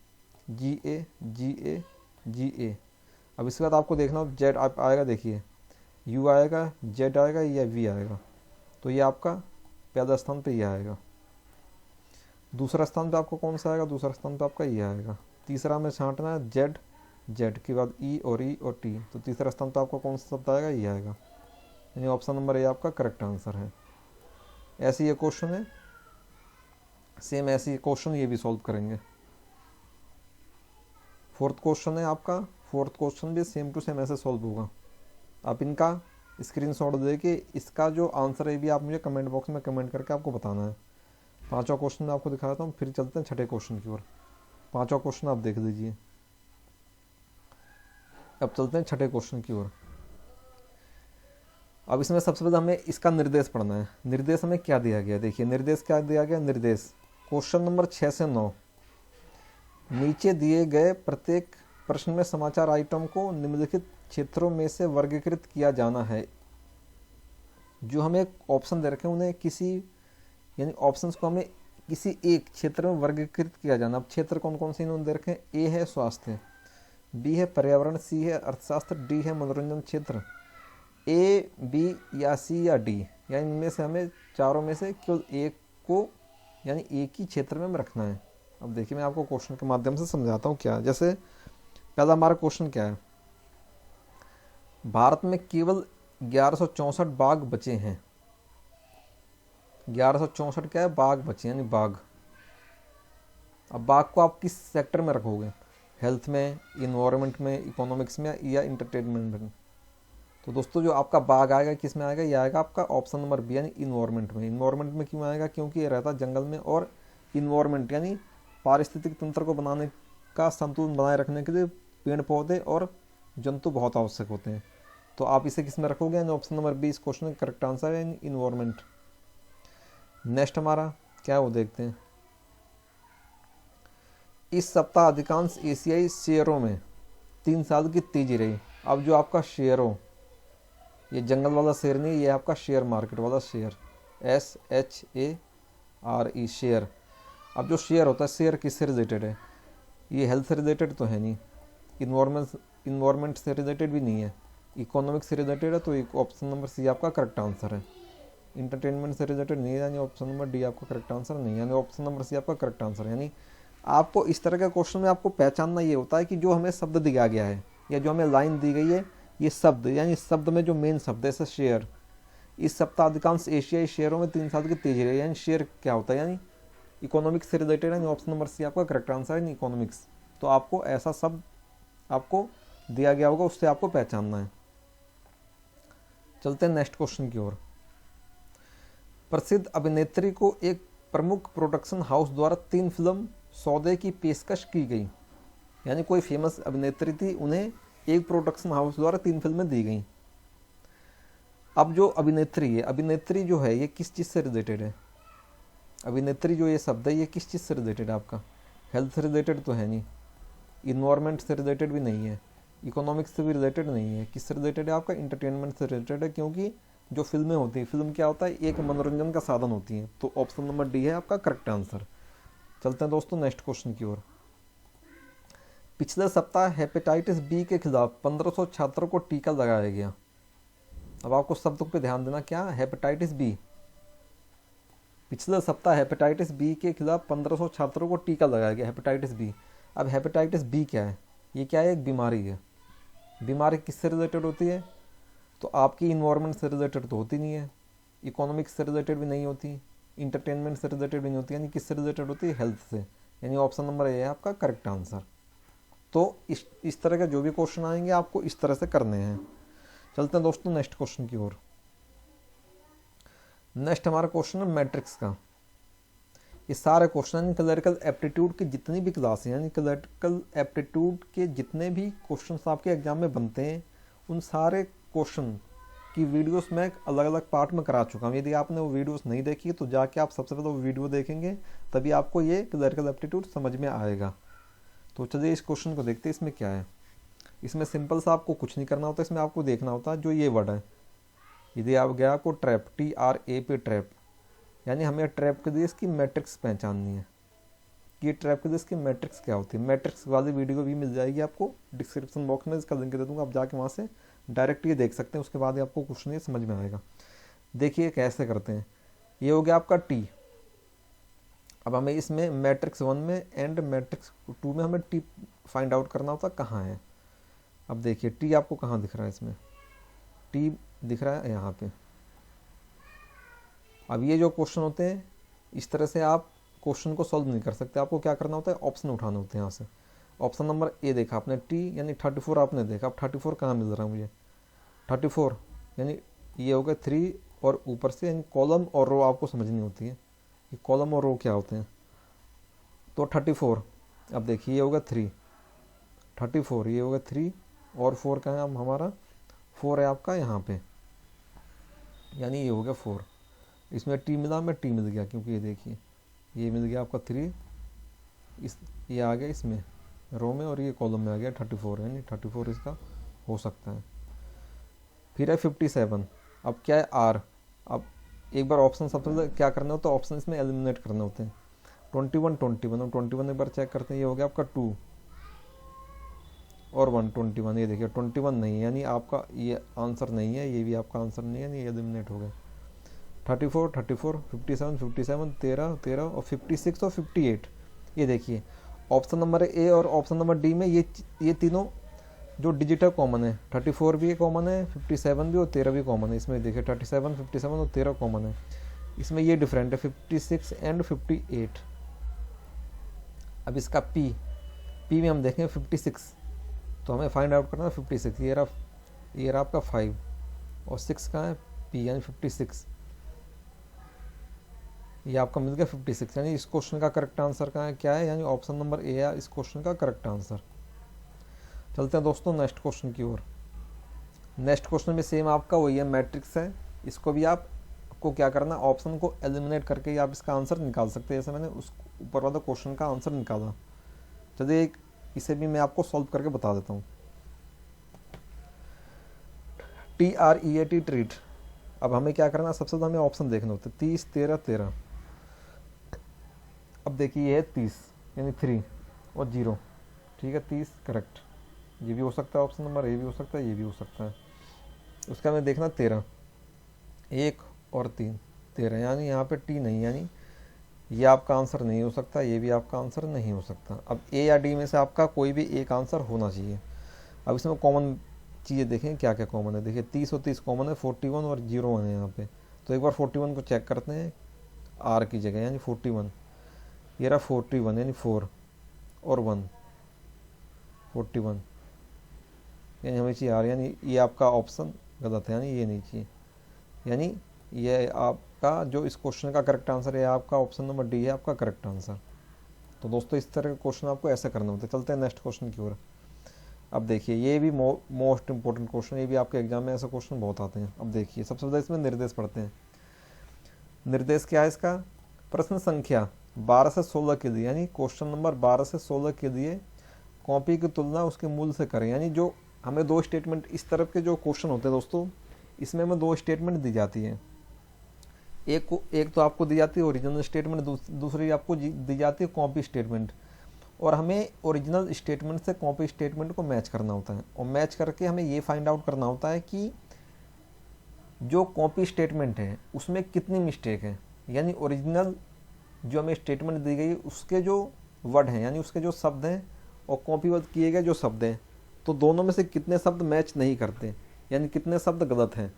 अब इसके बाद आपको देखना हो Z आप आएगा, देखिए U आएगा, Z आएगा या V आएगा। तो ये आपका पहला स्थान पे ये आएगा। दूसरा स्थान पे आपको कौन सा आएगा, दूसरा स्थान पे आपका ये आएगा। तीसरा में छांटना है Z के बाद E और T। तो तीसरा स्थान पे आपका कौन सा शब्द आएगा, ये आएगा। यानी ऑप्शन नंबर ए आपका करेक्ट आंसर है। ऐसे ये क्वेश्चन है, सेम ऐसे क्वेश्चन ये भी सॉल्व करेंगे। फोर्थ क्वेश्चन है आपका, फोर्थ क्वेश्चन भी सेम टू सेम ऐसे सॉल्व होगा। आप इनका स्क्रीनशॉट दे के इसका जो आंसर है भी आप मुझे कमेंट बॉक्स में कमेंट करके आपको बताना है। पांचवा क्वेश्चन मैं आपको दिखा देता हूँ, फिर चलते हैं छठे क्वेश्चन की ओर। पांचवा क्वेश्चन आप देख लीजिए। अब चलते हैं छठे क्वेश्चन की ओर। अब इसमें सबसे पहले हमें इसका निर्देश पढ़ना है। निर्देश हमें क्या दिया गया, देखिए निर्देश क्या दिया गया। निर्देश क्वेश्चन नंबर 6 से 9, नीचे दिए गए प्रत्येक प्रश्न में समाचार आइटम को निम्नलिखित क्षेत्रों में से वर्गीकृत किया जाना है। जो हमें ऑप्शन दे रखे हैं उन्हें किसी यानी ऑप्शंस को हमें किसी एक क्षेत्र में वर्गीकृत किया जाना। अब क्षेत्र कौन कौन से इन्होंने दे रखे हैं, ए है स्वास्थ्य, बी है पर्यावरण, सी है अर्थशास्त्र, डी है मनोरंजन क्षेत्र। ए, बी या सी या डी, यानी इनमें से हमें चारों में से केवल एक को यानी एक ही क्षेत्र में रखना है। अब देखिए मैं आपको क्वेश्चन के माध्यम से समझाता हूँ क्या। जैसे पहला हमारा क्वेश्चन क्या है, भारत में केवल 1164 बाघ बचे हैं। 1164 क्या है, बाघ बचे यानी बाघ। अब बाघ को आप किस सेक्टर में रखोगे, हेल्थ में, इन्वायरमेंट में, इकोनॉमिक्स में या इंटरटेनमेंट में। तो दोस्तों जो आपका बाघ आएगा किस में आएगा, ये आएगा आपका ऑप्शन नंबर बी यानी इन्वायरमेंट में। इन्वायरमेंट में क्यों आएगा, क्योंकि ये रहता है जंगल में। और इन्वायरमेंट यानी पारिस्थितिक तंत्र को बनाने का संतुलन बनाए रखने के लिए पेड़ पौधे और जंतु बहुत आवश्यक होते हैं। तो आप इसे किस में रखोगे, यानी ऑप्शन नंबर बी इस क्वेश्चन का करेक्ट आंसर है, इन्वायरमेंट। नेक्स्ट हमारा क्या है वो देखते हैं। इस सप्ताह अधिकांश एशियाई शेयरों में 3 साल की तेजी रही। अब जो आपका शेयरों, ये जंगल वाला शेयर नहीं, ये आपका शेयर मार्केट वाला शेयर, SHARE शेयर। अब जो शेयर होता है, शेयर किससे रिलेटेड है, ये हेल्थ से रिलेटेड तो है नहीं, इन्वायरमेंट से रिलेटेड भी नहीं है, इकोनॉमिक्स से रिलेटेड है। तो एक ऑप्शन नंबर सी आपका करेक्ट आंसर है। इंटरटेनमेंट से रिलेटेड नहीं है, यानी ऑप्शन नंबर डी आपका करेक्ट आंसर नहीं है, यानी ऑप्शन नंबर सी आपका करेक्ट आंसर है। यानी आपको इस तरह के क्वेश्चन में आपको पहचानना ये होता है कि जो हमें शब्द दिया गया है या जो हमें लाइन दी गई है, ये शब्द यानी शब्द में जो मेन शब्द है, जैसे शेयर, इस सप्ताह अधिकांश एशियाई शेयरों में 3 साल की तेजी रही। यानी शेयर क्या होता है, यानी इकोनॉमिक्स से रिलेटेड है। ऑप्शन नंबर सी आपका करेक्ट आंसर है, इकोनॉमिक्स। तो आपको ऐसा सब आपको दिया गया होगा, उससे आपको पहचानना है। चलते हैं नेक्स्ट क्वेश्चन की ओर। प्रसिद्ध अभिनेत्री को एक प्रमुख प्रोडक्शन हाउस द्वारा 3 फिल्म सौदे की पेशकश की गई। यानी कोई फेमस अभिनेत्री थी, उन्हें एक प्रोडक्शन हाउस द्वारा 3 फिल्में दी गई। अब जो अभिनेत्री है, अभिनेत्री जो है ये किस चीज़ से रिलेटेड है? अभिनेत्री जो ये शब्द है ये किस चीज़ से रिलेटेड है आपका? हेल्थ से रिलेटेड तो है नहीं, इन्वायरमेंट से रिलेटेड भी नहीं है, इकोनॉमिक्स से भी रिलेटेड नहीं है। किससे रिलेटेड है आपका? इंटरटेनमेंट से रिलेटेड है, क्योंकि जो फिल्में होती हैं, फिल्म क्या होता है, एक मनोरंजन का साधन होती है। तो ऑप्शन नंबर डी है आपका करेक्ट आंसर। चलते हैं दोस्तों नेक्स्ट क्वेश्चन की ओर। पिछले सप्ताह हेपेटाइटिस बी के खिलाफ 1500 छात्रों को टीका लगाया गया। अब आपको शब्दों पे ध्यान देना, क्या? Hepatitis B. पिछले सप्ताह हेपेटाइटिस बी के खिलाफ 1500 छात्रों को टीका लगाया गया, हेपेटाइटिस बी। अब हेपेटाइटिस बी क्या है? ये क्या है? एक बीमारी है। बीमारी किससे रिलेटेड होती है? तो आपकी इन्वायरमेंट से रिलेटेड तो होती नहीं है, इकोनॉमिक्स से रिलेटेड भी नहीं होती, इंटरटेनमेंट से रिलेटेड भी नहीं होती। यानी किससे रिलेटेड होती है? हेल्थ से। यानी ऑप्शन नंबर ए है आपका करेक्ट आंसर। तो इस तरह के जो भी क्वेश्चन आएंगे आपको इस तरह से करने हैं। चलते हैं दोस्तों नेक्स्ट क्वेश्चन की ओर। नेक्स्ट हमारा क्वेश्चन है मैट्रिक्स का। ये सारे क्वेश्चन क्लरिकल एप्टीट्यूड की जितनी भी क्लास हैं, यानी क्लरिकल एप्टीट्यूड के जितने भी क्वेश्चन आपके एग्जाम में बनते हैं, उन सारे क्वेश्चन की वीडियोस मैं अलग अलग पार्ट में करा चुका हूँ। यदि आपने वो वीडियोस नहीं देखी तो जाके आप सबसे पहले वो वीडियो देखेंगे, तभी आपको ये क्लरिकल एप्टीट्यूड समझ में आएगा। तो चलिए इस क्वेश्चन को देखते हैं, इसमें क्या है। इसमें सिंपल सा आपको कुछ नहीं करना होता, इसमें आपको देखना होता है जो ये वर्ड है। यदि आप गया आपको ट्रैप, TRAP ट्रैप, यानी हमें ट्रैप के लिए इसकी मैट्रिक्स पहचाननी है कि ये ट्रैप के लिए इसकी मैट्रिक्स क्या होती है। मैट्रिक्स वाली वीडियो भी मिल जाएगी आपको डिस्क्रिप्शन बॉक्स में, इसका लिंक दे दूँगा, आप जाके वहाँ से डायरेक्ट ये देख सकते हैं। उसके बाद ही आपको क्वेश्चन ये समझ में आएगा। देखिए कैसे करते हैं। ये हो गया आपका T। अब हमें इसमें मैट्रिक्स 1 में एंड मैट्रिक्स 2 में हमें T फाइंड आउट करना होता कहाँ है। अब देखिए T आपको कहाँ दिख रहा है? इसमें T दिख रहा है यहाँ पे। अब ये जो क्वेश्चन होते हैं इस तरह से आप क्वेश्चन को सॉल्व नहीं कर सकते। आपको क्या करना होता है? ऑप्शन उठाने होते हैं यहाँ से। ऑप्शन नंबर ए देखा आपने, T यानी 34 आपने देखा। अब 34 कहाँ मिल रहा है मुझे? 34 यानी ये हो गया 3 और ऊपर से, यानी कॉलम और रो आपको समझनी होती है कि कॉलम और रो क्या होते हैं। तो 34, अब देखिए ये होगा 3, 34 ये होगा 3 और 4 का है अब हमारा 4 है आपका यहाँ पे, यानी ये हो गया 4। इसमें T मिला, में T मिल गया, क्योंकि ये देखिए ये मिल गया आपका 3, इस ये आ गया इसमें रो में और ये कॉलम में आ गया 34, यानी 34 इसका हो सकता है। फिर है 57। अब क्या है? R। अब एक बार ऑप्शन सबसे पहले क्या करना होता है? ऑप्शन इसमें एलिमिनेट करने होते हैं। 21 21 और 21 एक बार चेक करते हैं। ये हो गया आपका 2 और 1 21। ये देखिए 21 नहीं, यानी आपका ये आंसर नहीं है, ये भी आपका आंसर नहीं है, यानी एलिमिनेट हो गया। 34 34 57 57 13 13 और 56 और 58। ये देखिए ऑप्शन नंबर ए और ऑप्शन नंबर डी में ये तीनों जो डिजिट है कॉमन है। 34 भी कॉमन है, 57 भी और 13 भी कॉमन है। इसमें देखिए 37 57 और 13 कॉमन है। इसमें ये डिफरेंट है 56 एंड 58। अब इसका पी में हम देखें 56, तो हमें फाइंड आउट करना है 56। ये रहा आपका 5 और 6 का है पी, यानी 56। ये आपका मिल गया 56, यानी इस क्वेश्चन का करेक्ट आंसर कहाँ है, क्या है? यानी ऑप्शन नंबर ए है इस क्वेश्चन का करेक्ट आंसर। चलते हैं दोस्तों नेक्स्ट क्वेश्चन की ओर। नेक्स्ट क्वेश्चन में सेम आपका वही है, मैट्रिक्स है। इसको भी आपको क्या करना है? ऑप्शन को एलिमिनेट करके आप इसका आंसर निकाल सकते हैं, जैसे मैंने उस ऊपर वाला क्वेश्चन का आंसर निकाला। चलिए इसे भी मैं आपको सॉल्व करके बता देता हूँ। TREAT treat. अब हमें क्या करना है? सबसे ज़्यादा हमें ऑप्शन देखने होते हैं 30 13 13। अब देखिए ये है 30 यानी 3 और 0, ठीक है 30 करेक्ट। ये भी हो सकता है ऑप्शन नंबर, ये भी हो सकता है, ये भी हो सकता है। उसका हमें देखना 13, 1 और 3 13, यानी यहाँ पे T नहीं, यानी ये आपका आंसर नहीं हो सकता, ये भी आपका आंसर नहीं हो सकता। अब ए या डी में से आपका कोई भी एक आंसर होना चाहिए। अब इसमें कॉमन चीज़ें देखें क्या क्या कॉमन है। देखिए 30 और 30 कॉमन है, 41 और 01 है यहाँ पे। तो एक बार 41 को चेक करते हैं आर की जगह, यानी 41, ये रहा 41 यानी 4 और 1, 41 यानी हमें चाहिए आर, यानी ये आपका ऑप्शन गलत है, यानी ये नहीं चाहिए। यानी ये आपका जो इस क्वेश्चन का करेक्ट आंसर है, आपका ऑप्शन नंबर डी है आपका करेक्ट आंसर। तो दोस्तों इस तरह के क्वेश्चन आपको ऐसा करना होता है। चलते हैं नेक्स्ट क्वेश्चन की ओर। अब देखिए ये भी मोस्ट इंपॉर्टेंट क्वेश्चन, ये भी आपके एग्जाम में ऐसे क्वेश्चन बहुत आते हैं। अब देखिए सबसे ज़्यादा इसमें निर्देश पढ़ते हैं। निर्देश क्या है इसका? प्रश्न संख्या 12 से 16 के लिए, यानी क्वेश्चन नंबर 12 से 16 के लिए कॉपी की तुलना उसके मूल से करें। यानी जो हमें दो स्टेटमेंट, इस तरफ के जो क्वेश्चन होते हैं दोस्तों, इसमें हमें दो स्टेटमेंट दी जाती है। एक तो आपको दी जाती है ओरिजिनल स्टेटमेंट, दूसरी आपको दी जाती है कॉपी स्टेटमेंट। और हमें ओरिजिनल स्टेटमेंट से कॉपी स्टेटमेंट को मैच करना होता है, और मैच करके हमें ये फाइंड आउट करना होता है कि जो कॉपी स्टेटमेंट है उसमें कितनी मिस्टेक है। यानी ओरिजिनल जो हमें स्टेटमेंट दी गई उसके जो वर्ड हैं, यानी उसके जो शब्द हैं, और कॉपीबद्ध किए गए जो शब्द हैं, तो दोनों में से कितने शब्द मैच नहीं करते, यानी कितने शब्द गलत हैं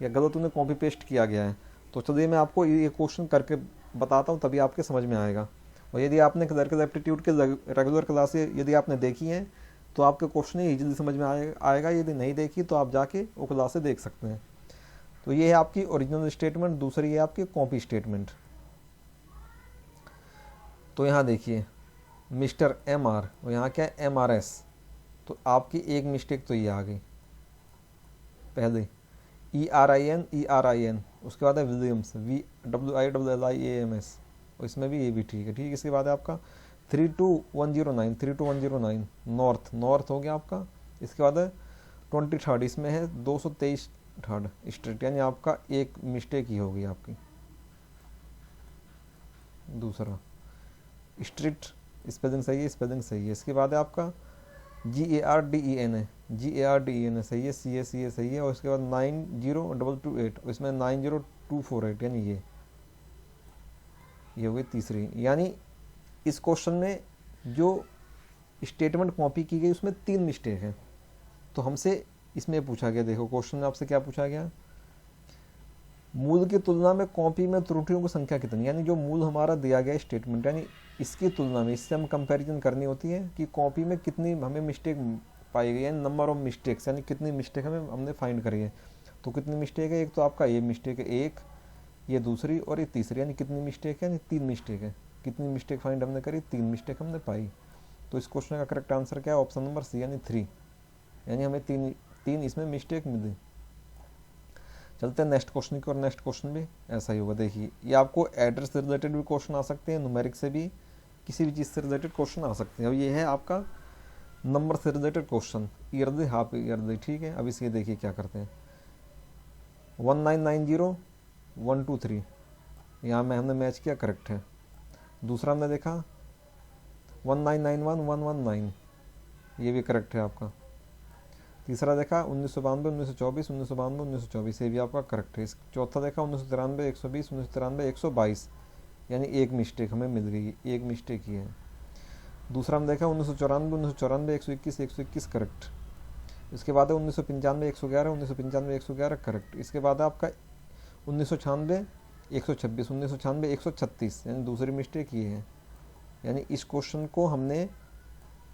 या गलत उन्हें कॉपी पेस्ट किया गया है। तो चलिए मैं आपको ये क्वेश्चन करके बताता हूँ, तभी आपके समझ में आएगा। और यदि आपने क्लर्कल एप्टीट्यूड के रेगुलर क्लासेस यदि आपने देखी हैं तो आपके क्वेश्चन ईजिली समझ में आएगा। यदि नहीं देखी तो आप जाके वो क्लासेस देख सकते हैं। तो ये है आपकी ओरिजिनल स्टेटमेंट, दूसरी है आपकी कॉपी स्टेटमेंट। तो यहाँ देखिए मिस्टर MR और यहाँ क्या है MRS, तो आपकी एक मिस्टेक तो ये आ गई पहले, ERIN, उसके बाद है विलियम्स, WILLIAMS, और इसमें भी ये भी ठीक है। ठीक है, इसके बाद है आपका 3210 नॉर्थ हो गया आपका। इसके बाद है 23rd, इसमें है 223 थर्ड स्ट्रीट, यानी आपका एक मिस्टेक ही होगी आपकी। दूसरा स्ट्रीट स्पेलिंग सही है, स्पेलिंग सही है। इसके बाद है आपका GARDEN है, GARDEN है सही है, CA सही है। और इसके बाद 90228, और इसमें 90248, यानी ये हो गई तीसरी। यानी इस क्वेश्चन में जो स्टेटमेंट कॉपी की गई उसमें 3 मिस्टेक है। तो हमसे इसमें पूछा गया, देखो क्वेश्चन में आपसे क्या पूछा गया, मूल की तुलना में कॉपी में त्रुटियों की संख्या कितनी। यानी जो मूल हमारा दिया गया स्टेटमेंट, यानी इसकी तुलना में, इससे हम कंपैरिजन करनी होती है कि कॉपी में कितनी हमें मिस्टेक पाई गई है, नंबर ऑफ मिस्टेक्स, यानी कितनी मिस्टेक हमने फाइंड करी है। तो कितनी मिस्टेक है, एक तो आपका ये मिस्टेक है एक, ये दूसरी और ये तीसरी, यानी कितनी मिस्टेक है, यानी 3 मिस्टेक है। कितनी मिस्टेक फाइंड हमने करी, 3 मिस्टेक हमने पाई। तो इस क्वेश्चन का करेक्ट आंसर क्या है, ऑप्शन नंबर सी, यानी 3, यानी हमें तीन इसमें मिस्टेक मिली। चलते हैं नेक्स्ट क्वेश्चन की, और नेक्स्ट क्वेश्चन भी ऐसा ही होगा। देखिए ये आपको एड्रेस से रिलेटेड भी क्वेश्चन आ सकते हैं, न्यूमेरिक से भी, किसी भी चीज़ से रिलेटेड क्वेश्चन आ सकते हैं। अब ये है आपका नंबर से related question, yearly half yearly. ठीक है, अब इसके देखिए क्या करते हैं, 1990 123, यहाँ में हमने मैच किया, करेक्ट है। दूसरा हमने देखा 1991 119, ये भी करेक्ट है आपका। तीसरा देखा 1992 1924, 1992 1924, ये भी आपका करेक्ट है। चौथा देखा 1993 120, 1993 122, यानी एक मिस्टेक हमें मिल गई, एक मिस्टेक ही है। दूसरा हम देखा 1994 121, 121 करेक्ट। इसके बाद है 1995 111, 1995 111 करेक्ट। इसके बाद है आपका 1996 126, 1996 136, यानी दूसरी मिस्टेक ये है। यानी इस क्वेश्चन को हमने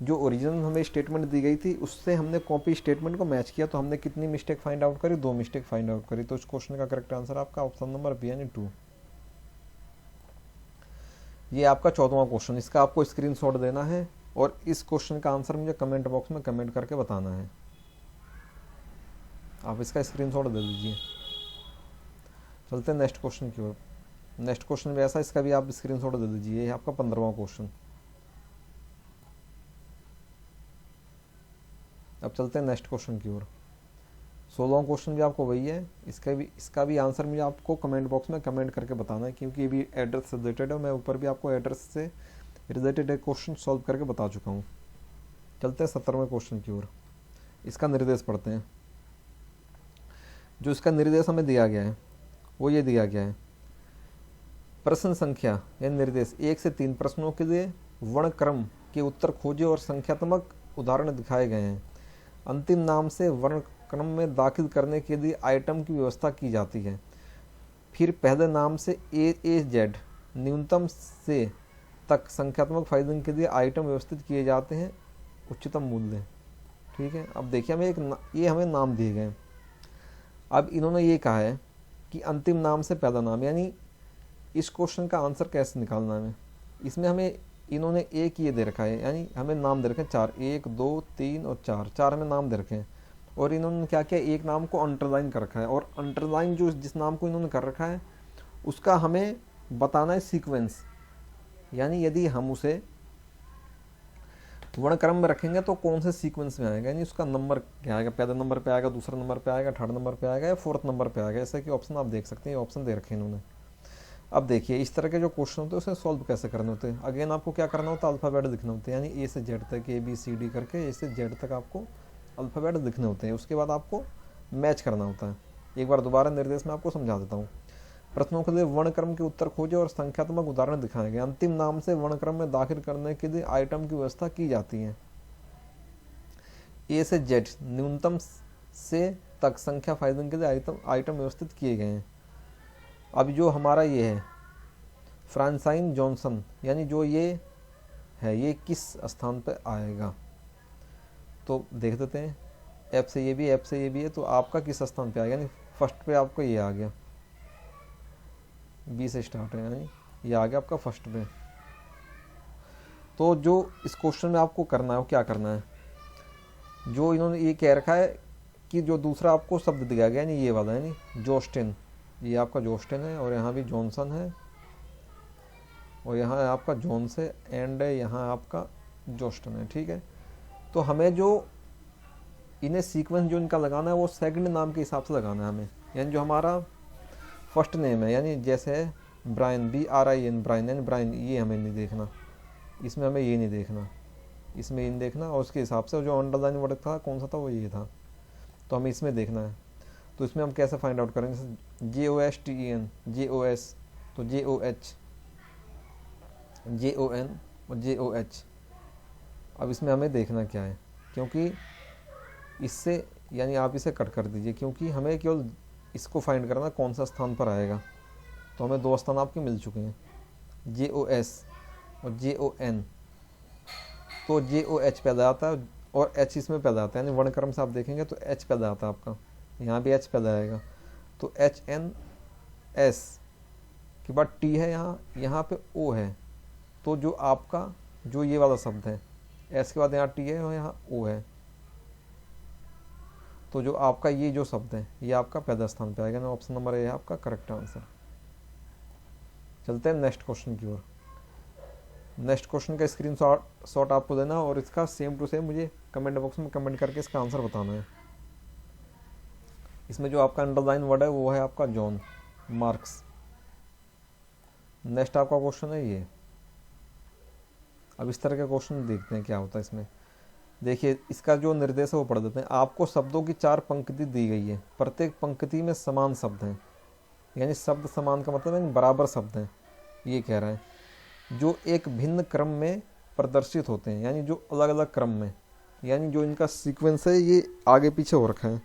जो ओरिजिनल हमें स्टेटमेंट दी गई थी उससे हमने कॉपी स्टेटमेंट को मैच किया, तो हमने कितनी मिस्टेक फाइंड आउट करी, 2 मिस्टेक फाइंड आउट करी। तो इस क्वेश्चन का करेक्ट आंसर आपका ऑप्शन नंबर बी, यानी 2। ये आपका 14वां क्वेश्चन, इसका आपको स्क्रीनशॉट देना है और इस क्वेश्चन का आंसर मुझे कमेंट बॉक्स में कमेंट करके बताना है। आप इसका स्क्रीनशॉट दे दीजिए। चलते हैं नेक्स्ट क्वेश्चन की ओर। नेक्स्ट क्वेश्चन भी ऐसा, इसका भी आप स्क्रीनशॉट दे दीजिए। ये आपका 15वां क्वेश्चन। अब चलते हैं नेक्स्ट क्वेश्चन की ओर। 16वां क्वेश्चन भी आपको वही है, इसका भी आंसर मुझे आपको कमेंट बॉक्स में कमेंट करके बताना है, क्योंकि ये भी एड्रेस से रिलेटेड है। मैं ऊपर भी आपको एड्रेस से रिलेटेड एक क्वेश्चन सॉल्व करके बता चुका हूँ। चलते हैं 17वें क्वेश्चन की ओर। इसका निर्देश पढ़ते हैं। जो इसका निर्देश हमें दिया गया है वो ये दिया गया है, प्रश्न संख्या या निर्देश 1 से 3 प्रश्नों के लिए वर्णक्रम के उत्तर खोजे और संख्यात्मक उदाहरण दिखाए गए हैं। अंतिम नाम से वर्ण क्रम में दाखिल करने के लिए आइटम की व्यवस्था की जाती है। फिर पहले नाम से A न्यूनतम से तक संख्यात्मक फाइलिंग के लिए आइटम व्यवस्थित किए जाते हैं, उच्चतम मूल्य। ठीक है, अब देखिए ये हमें नाम दिए गए। अब इन्होंने ये कहा है कि अंतिम नाम से पहला नाम, यानी इस क्वेश्चन का आंसर कैसे निकालना है। इसमें हमें इन्होंने एक ये दे रखा है, यानी हमें नाम दे रखे हैं 4, 1 2 3 और 4 हमें नाम दे रखे हैं। और इन्होंने क्या किया, एक नाम को अंडरलाइन कर रखा है, और अंडरलाइन जो जिस नाम को इन्होंने कर रखा है उसका हमें बताना है सीक्वेंस। यानी यदि हम उसे वर्णक्रम में रखेंगे तो कौन से सीक्वेंस में आएगा, यानी उसका नंबर क्या आएगा, पहले नंबर पे आएगा, दूसरा नंबर पे आएगा, थर्ड नंबर पे आएगा या फोर्थ नंबर पे आएगा। ऐसा कि ऑप्शन आप देख सकते हैं, ऑप्शन दे रखे हैं इन्होंने। अब देखिए इस तरह के जो क्वेश्चन होते हैं उसे सॉल्व कैसे करने होते हैं। अगेन आपको क्या करना होता है, अल्फ़ाबेट लिखने होते हैं, यानी ए से जेड तक, ABCD करके ए से जेड तक आपको अल्फ़ाबेट लिखने होते हैं। उसके बाद आपको मैच करना होता है। एक बार दोबारा निर्देश में आपको समझा देता हूँ। प्रश्नों के लिए वर्णक्रम के उत्तर खोजें और संख्यात्मक उदाहरण दिखाएंगे। अंतिम नाम से वर्णक्रम में दाखिल करने के लिए आइटम की व्यवस्था की जाती है। A से Z न्यूनतम से तक संख्या फाइलिंग के लिए आइटम व्यवस्थित किए गए हैं। अब जो हमारा ये है फ्रांसाइन जॉनसन, यानी जो ये है ये किस स्थान पर आएगा, तो देख देते हैं। F से ये भी, F से ये भी है, तो आपका किस स्थान पे आएगा, यानी फर्स्ट पे आपको ये आ गया, B से स्टार्ट है, यानी ये आ गया आपका फर्स्ट पे। तो जो इस क्वेश्चन में आपको करना है वो क्या करना है, जो इन्होंने ये कह रखा है कि जो दूसरा आपको शब्द दिया गया, यानी ये वाला, यानी जोस्टिन, ये आपका जोस्टिन है, और यहाँ भी जॉनसन है, और यहाँ है आपका जोन्स है, एंड यहाँ आपका जोस्टन है। ठीक है, तो हमें जो इन्हें सीक्वेंस जो इनका लगाना है वो सेकंड नाम के हिसाब से लगाना है हमें। यानी जो हमारा फर्स्ट नेम है, यानी जैसे है ब्रायन, BRIN, ब्रायन, यानी ब्रायन, ये हमें नहीं देखना, इसमें हमें ये नहीं देखना, इसमें इन देखना, और उसके हिसाब से जो अंडरलाइन वर्ड था कौन सा था, वो ये था, तो हमें इसमें देखना है। तो इसमें हम कैसे फाइंड आउट करेंगे, जैसे JOSTEN, JOS, तो JOH, JON और JOH। अब इसमें हमें देखना क्या है, क्योंकि इससे, यानी आप इसे कट कर दीजिए, क्योंकि हमें केवल इसको फाइंड करना कौन सा स्थान पर आएगा। तो हमें 2 स्थान आपके मिल चुके हैं, JOS और JON। तो JOH पैदा आता है और H इसमें पैदा आता है, यानी वर्णक्रम से आप देखेंगे तो H पैदा आता है आपका, यहाँ भी H पैदा आएगा। तो HNS के बाद T है, यहाँ पे O है, तो जो आपका जो ये वाला शब्द है, S के बाद यहाँ T है और यहाँ O है, तो जो आपका ये जो शब्द है ये आपका पैदा स्थान पे आएगा ना। ऑप्शन नंबर ए है आपका करेक्ट आंसर। चलते हैं नेक्स्ट क्वेश्चन की ओर। नेक्स्ट क्वेश्चन का स्क्रीनशॉट आपको देना और इसका सेम टू सेम मुझे कमेंट बॉक्स में कमेंट करके इसका आंसर बताना है। इसमें जो आपका अंडरलाइन वर्ड है वो है आपका जॉन मार्क्स। नेक्स्ट आपका क्वेश्चन है ये। अब इस तरह के क्वेश्चन देखते हैं क्या होता है इसमें। देखिए इसका जो निर्देश है वो पढ़ देते हैं। आपको शब्दों की 4 पंक्ति दी गई है, प्रत्येक पंक्ति में समान शब्द हैं, यानी शब्द समान का मतलब है बराबर शब्द हैं, ये कह रहा है, जो एक भिन्न क्रम में प्रदर्शित होते हैं, यानी जो अलग अलग क्रम में, यानी जो इनका सीक्वेंस है ये आगे पीछे हो रखा है।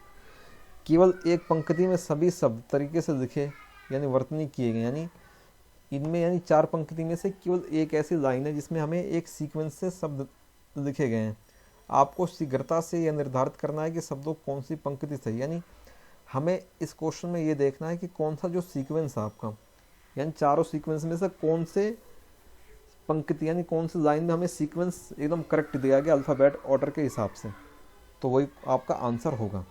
केवल एक पंक्ति में सभी शब्द तरीके से लिखे यानी वर्तनी किए गए, यानी इनमें यानी 4 पंक्ति में से केवल एक ऐसी लाइन है जिसमें हमें एक सीक्वेंस से शब्द लिखे गए हैं। आपको शीघ्रता से यह निर्धारित करना है कि शब्दों कौन सी पंक्ति सही, यानी हमें इस क्वेश्चन में ये देखना है कि कौन सा जो सीक्वेंस है आपका, यानी चारों सीक्वेंस में से कौन से पंक्ति यानी कौन सी लाइन में हमें सीक्वेंस एकदम करेक्ट दिया गया अल्फ़ाबेट ऑर्डर के हिसाब से, तो वही आपका आंसर होगा।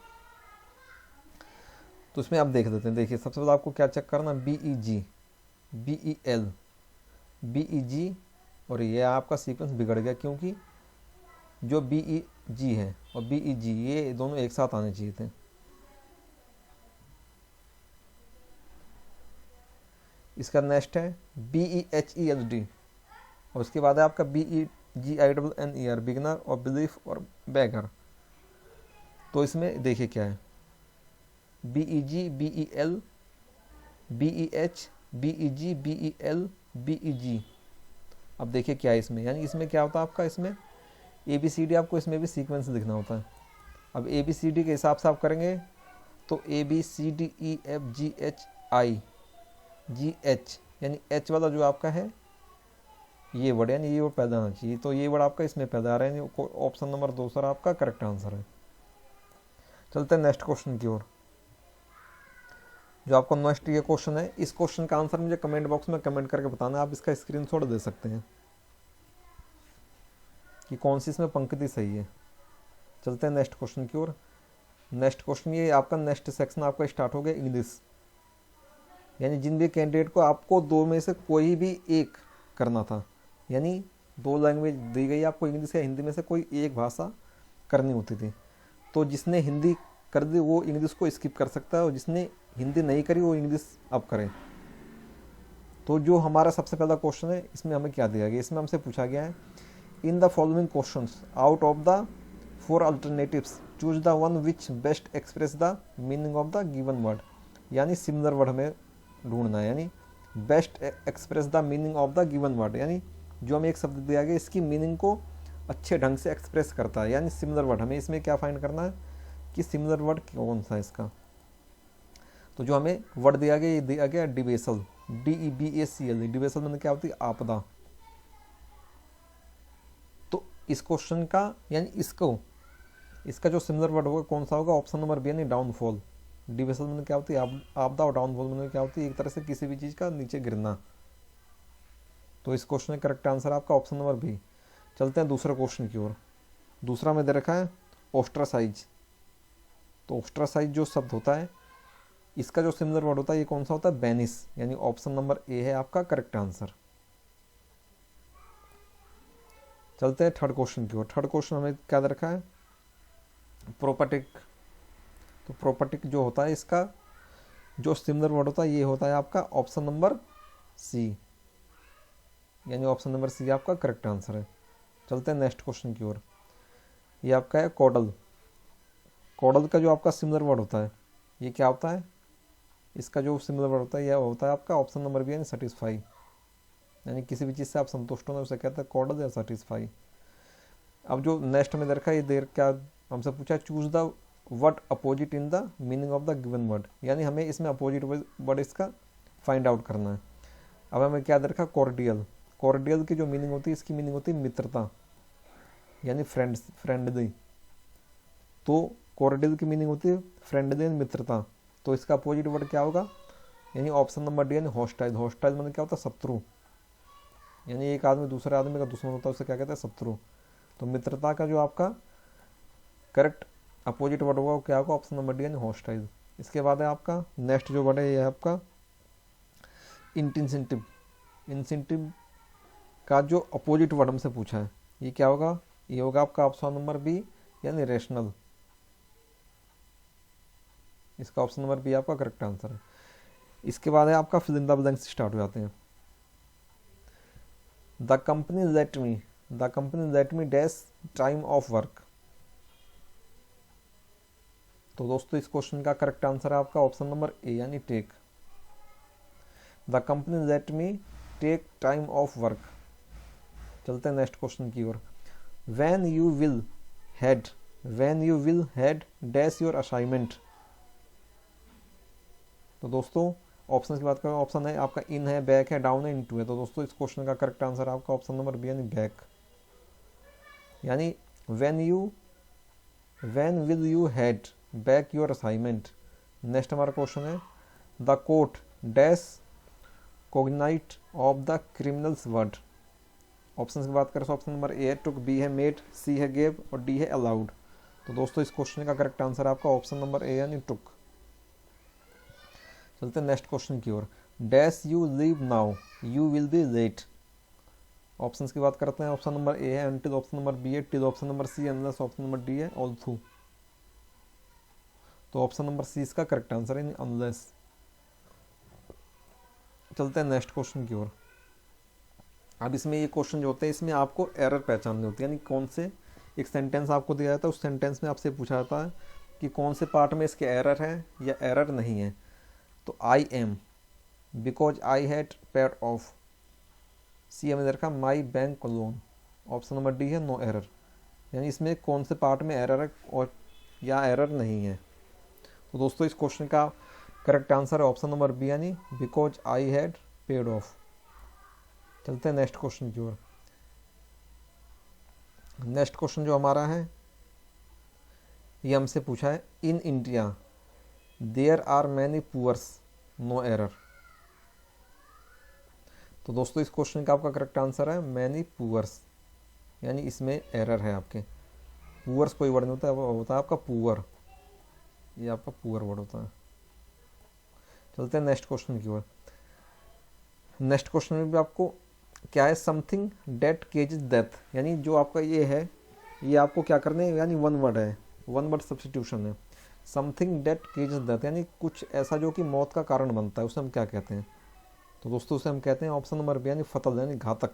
तो इसमें आप देख देते हैं। देखिए सबसे पहले आपको क्या चेक करना, BEG, BEL, BEG, और ये आपका सीक्वेंस बिगड़ गया क्योंकि जो BEG है और BEG ये दोनों एक साथ आने चाहिए थे। इसका नेक्स्ट है BEHELD और उसके बाद है आपका BEGINNER, बिगनर और बिलीफ और बैगर। तो इसमें देखिए क्या है, BEG, BEL, BEH, BEG, BEL, BEG। अब देखिए क्या है इसमें, यानी इसमें क्या होता है आपका, इसमें ABCD आपको इसमें भी सीक्वेंस लिखना होता है। अब ए बी सी डी के हिसाब से आप करेंगे तो A B C D E F G H I G H, यानी एच वाला जो आपका है ये वर्ड, यानी ये वर्ड पैदा आना चाहिए, तो ये वर्ड आपका इसमें पैदा आ रहा है, ऑप्शन नंबर दूसरा आपका करेक्ट आंसर है। चलते हैं नेक्स्ट क्वेश्चन की ओर। जो आपका नेक्स्ट ये क्वेश्चन है, इस क्वेश्चन का आंसर मुझे कमेंट बॉक्स में कमेंट करके बताना, आप इसका स्क्रीनशॉट दे सकते हैं कि कौन सी इसमें पंक्ति सही है। चलते हैं नेक्स्ट क्वेश्चन की ओर। नेक्स्ट क्वेश्चन, ये आपका नेक्स्ट सेक्शन आपका स्टार्ट हो गया इंग्लिश, यानी जिन भी कैंडिडेट को आपको दो में से कोई भी एक करना था, यानी दो लैंग्वेज दी गई आपको, इंग्लिश या हिंदी में से कोई एक भाषा करनी होती थी, तो जिसने हिंदी कर दी वो इंग्लिश को स्किप कर सकता है, और जिसने हिंदी नहीं करी वो इंग्लिश अब करे। तो जो हमारा सबसे पहला क्वेश्चन है, इसमें हमें क्या दिया गया, इसमें हमसे पूछा गया है in the following questions out of the 4 alternatives choose the one which best express the meaning of the given word, यानी सिमिलर वर्ड हमें ढूंढना है, यानी best express the meaning of the given word, यानी जो हमें एक शब्द दिया गया इसकी मीनिंग को अच्छे ढंग से एक्सप्रेस करता है, यानी सिमिलर वर्ड। हमें इसमें क्या फाइंड करना है कि सिमिलर वर्ड कौन सा है इसका। तो जो हमें वर्ड दिया गया, ये दिया गया डिबेसल, DEBACL। डिबेसल मतलब क्या होती है, आपदा। तो इस क्वेश्चन का यानी इसका जो सिमिलर वर्ड होगा कौन सा होगा, ऑप्शन नंबर बी, यानी डाउनफॉल। डिबेसल मतलब क्या होती है, आपदा, और डाउनफॉल मतलब क्या होती है, एक तरह से किसी भी चीज़ का नीचे गिरना। तो इस क्वेश्चन का करेक्ट आंसर आपका ऑप्शन नंबर बी। चलते हैं दूसरे क्वेश्चन की ओर। दूसरा में दे रखा है ओस्ट्रासाइज। तो ओस्ट्रासाइज जो शब्द होता है, इसका जो सिमिलर वर्ड होता है ये कौन सा होता है, बेनिस, यानी ऑप्शन नंबर ए है आपका करेक्ट आंसर। चलते हैं थर्ड क्वेश्चन की ओर। थर्ड क्वेश्चन हमें क्या दे रखा है, प्रोपर्टिक। तो प्रोपर्टिक जो होता है, इसका जो सिमिलर वर्ड होता है ये होता है आपका ऑप्शन नंबर सी, यानी ऑप्शन नंबर सी आपका करेक्ट आंसर है। चलते हैं नेक्स्ट क्वेश्चन की ओर। ये आपका है कॉडल। कॉडल का जो आपका सिमिलर वर्ड होता है ये क्या होता है, इसका जो सिमिलर वर्ड होता है यह होता है आपका ऑप्शन नंबर बी, यानी सेटिस्फाई, यानी किसी भी चीज़ से आप संतुष्ट होना उसे कहते हैं कॉडल या सेटिस्फाई। अब जो नेक्स्ट में दे रखा है, ये देर क्या हमसे पूछा, choose the word opposite in the meaning of the given word, यानी हमें इसमें अपोजिट वर्ड इसका फाइंड आउट करना है। अब हमें क्या दे रखा, कॉर्डियल। कॉर्डियल की जो मीनिंग होती है, इसकी मीनिंग होती है मित्रता, यानी फ्रेंडली। तो कॉर्डियल की मीनिंग होती है फ्रेंडली, मित्रता। तो इसका अपोजिट वर्ड क्या होगा, यानी ऑप्शन नंबर डी, यानी हॉस्टाइल। हॉस्टाइल मतलब क्या होता है, शत्रु, यानी एक आदमी दूसरे आदमी का दुश्मन होता है उसे क्या कहते हैं, शत्रु। तो मित्रता का जो आपका करेक्ट अपोजिट वर्ड होगा वो क्या होगा, ऑप्शन नंबर डी, यानी हॉस्टाइल। इसके बाद है आपका नेक्स्ट जो वर्ड है ये है आपका इंसेंटिव। इंसेंटिव का जो अपोजिट वर्ड हमसे पूछा है ये क्या होगा, ये होगा आपका ऑप्शन नंबर बी, यानी रेशनल। इसका ऑप्शन नंबर बी आपका करेक्ट आंसर है। इसके बाद है आपका fill in the blanks start हो जाते हैं। The company let me dash time of work. तो दोस्तों इस क्वेश्चन का करेक्ट आंसर है आपका ऑप्शन नंबर ए, यानी take. The company let me take time of work. चलते हैं नेक्स्ट क्वेश्चन की ओर। When you will had dash your assignment. तो दोस्तों ऑप्शन की बात करें, ऑप्शन है आपका इन है, बैक है, डाउन है, इनटू है। तो दोस्तों इस क्वेश्चन का करेक्ट आंसर आपका ऑप्शन नंबर बी, यानी बैक, यानी when will you had back your assignment. Next हमारा क्वेश्चन है the court dash cognate of the criminals word. Option की बात करें तो ऑप्शन नंबर ए है टुक, बी है मेड, सी है गेव और डी है अलाउड। तो दोस्तों इस क्वेश्चन का करेक्ट आंसर आपका ऑप्शन नंबर ए, यानी टुक। चलते हैं नेक्स्ट क्वेश्चन की ओर। Dash you leave now you will be late. Options की बात करते हैं, ऑप्शन नंबर ए है अनटिल, ऑप्शन नंबर बी है till, option number C unless, option number D है ऑल थ्रू। तो ऑप्शन नंबर सी इसका करेक्ट आंसर है, अनलेस। चलते हैं नेक्स्ट क्वेश्चन की ओर। अब इसमें ये क्वेश्चन जो होते हैं इसमें आपको एरर पहचाननी होती है, यानी कौन से एक सेंटेंस आपको दिया जाता है उस सेंटेंस में आपसे पूछा जाता है कि कौन से पार्ट में इसके एरर है या एरर नहीं है। तो I am because I had paid off. C हमें रखा my bank loan. Option number D है नो एरर, यानी इसमें कौन से पार्ट में एरर है और या एरर नहीं है। तो दोस्तों इस क्वेश्चन का करेक्ट आंसर है ऑप्शन नंबर बी, यानी because I had paid of. चलते हैं नेक्स्ट क्वेश्चन की ओर। नेक्स्ट क्वेश्चन जो हमारा है ये हमसे पूछा है, in India there are many poors no error. तो दोस्तों इस क्वेश्चन का आपका करेक्ट आंसर है मैनी पुअर्स, यानी इसमें एरर है आपके। पुअर्स कोई वर्ड नहीं होता है, वो होता है आपका पुअर, ये आपका पुअर वर्ड होता है। चलते हैं नेक्स्ट क्वेश्चन की ओर। नेक्स्ट क्वेश्चन में भी आपको क्या है, समथिंग डेट केजेस डेथ, यानी जो आपका ये है ये आपको क्या करने, यानी वन वर्ड है, वन वर्ड सब्स्टिट्यूशन है। समथिंग डेट केजेस डेथ, यानी कुछ ऐसा जो कि मौत का कारण बनता है, उसे हम क्या कहते हैं? तो दोस्तों उसे हम कहते हैं ऑप्शन नंबर बी, यानी फतल, यानी घातक।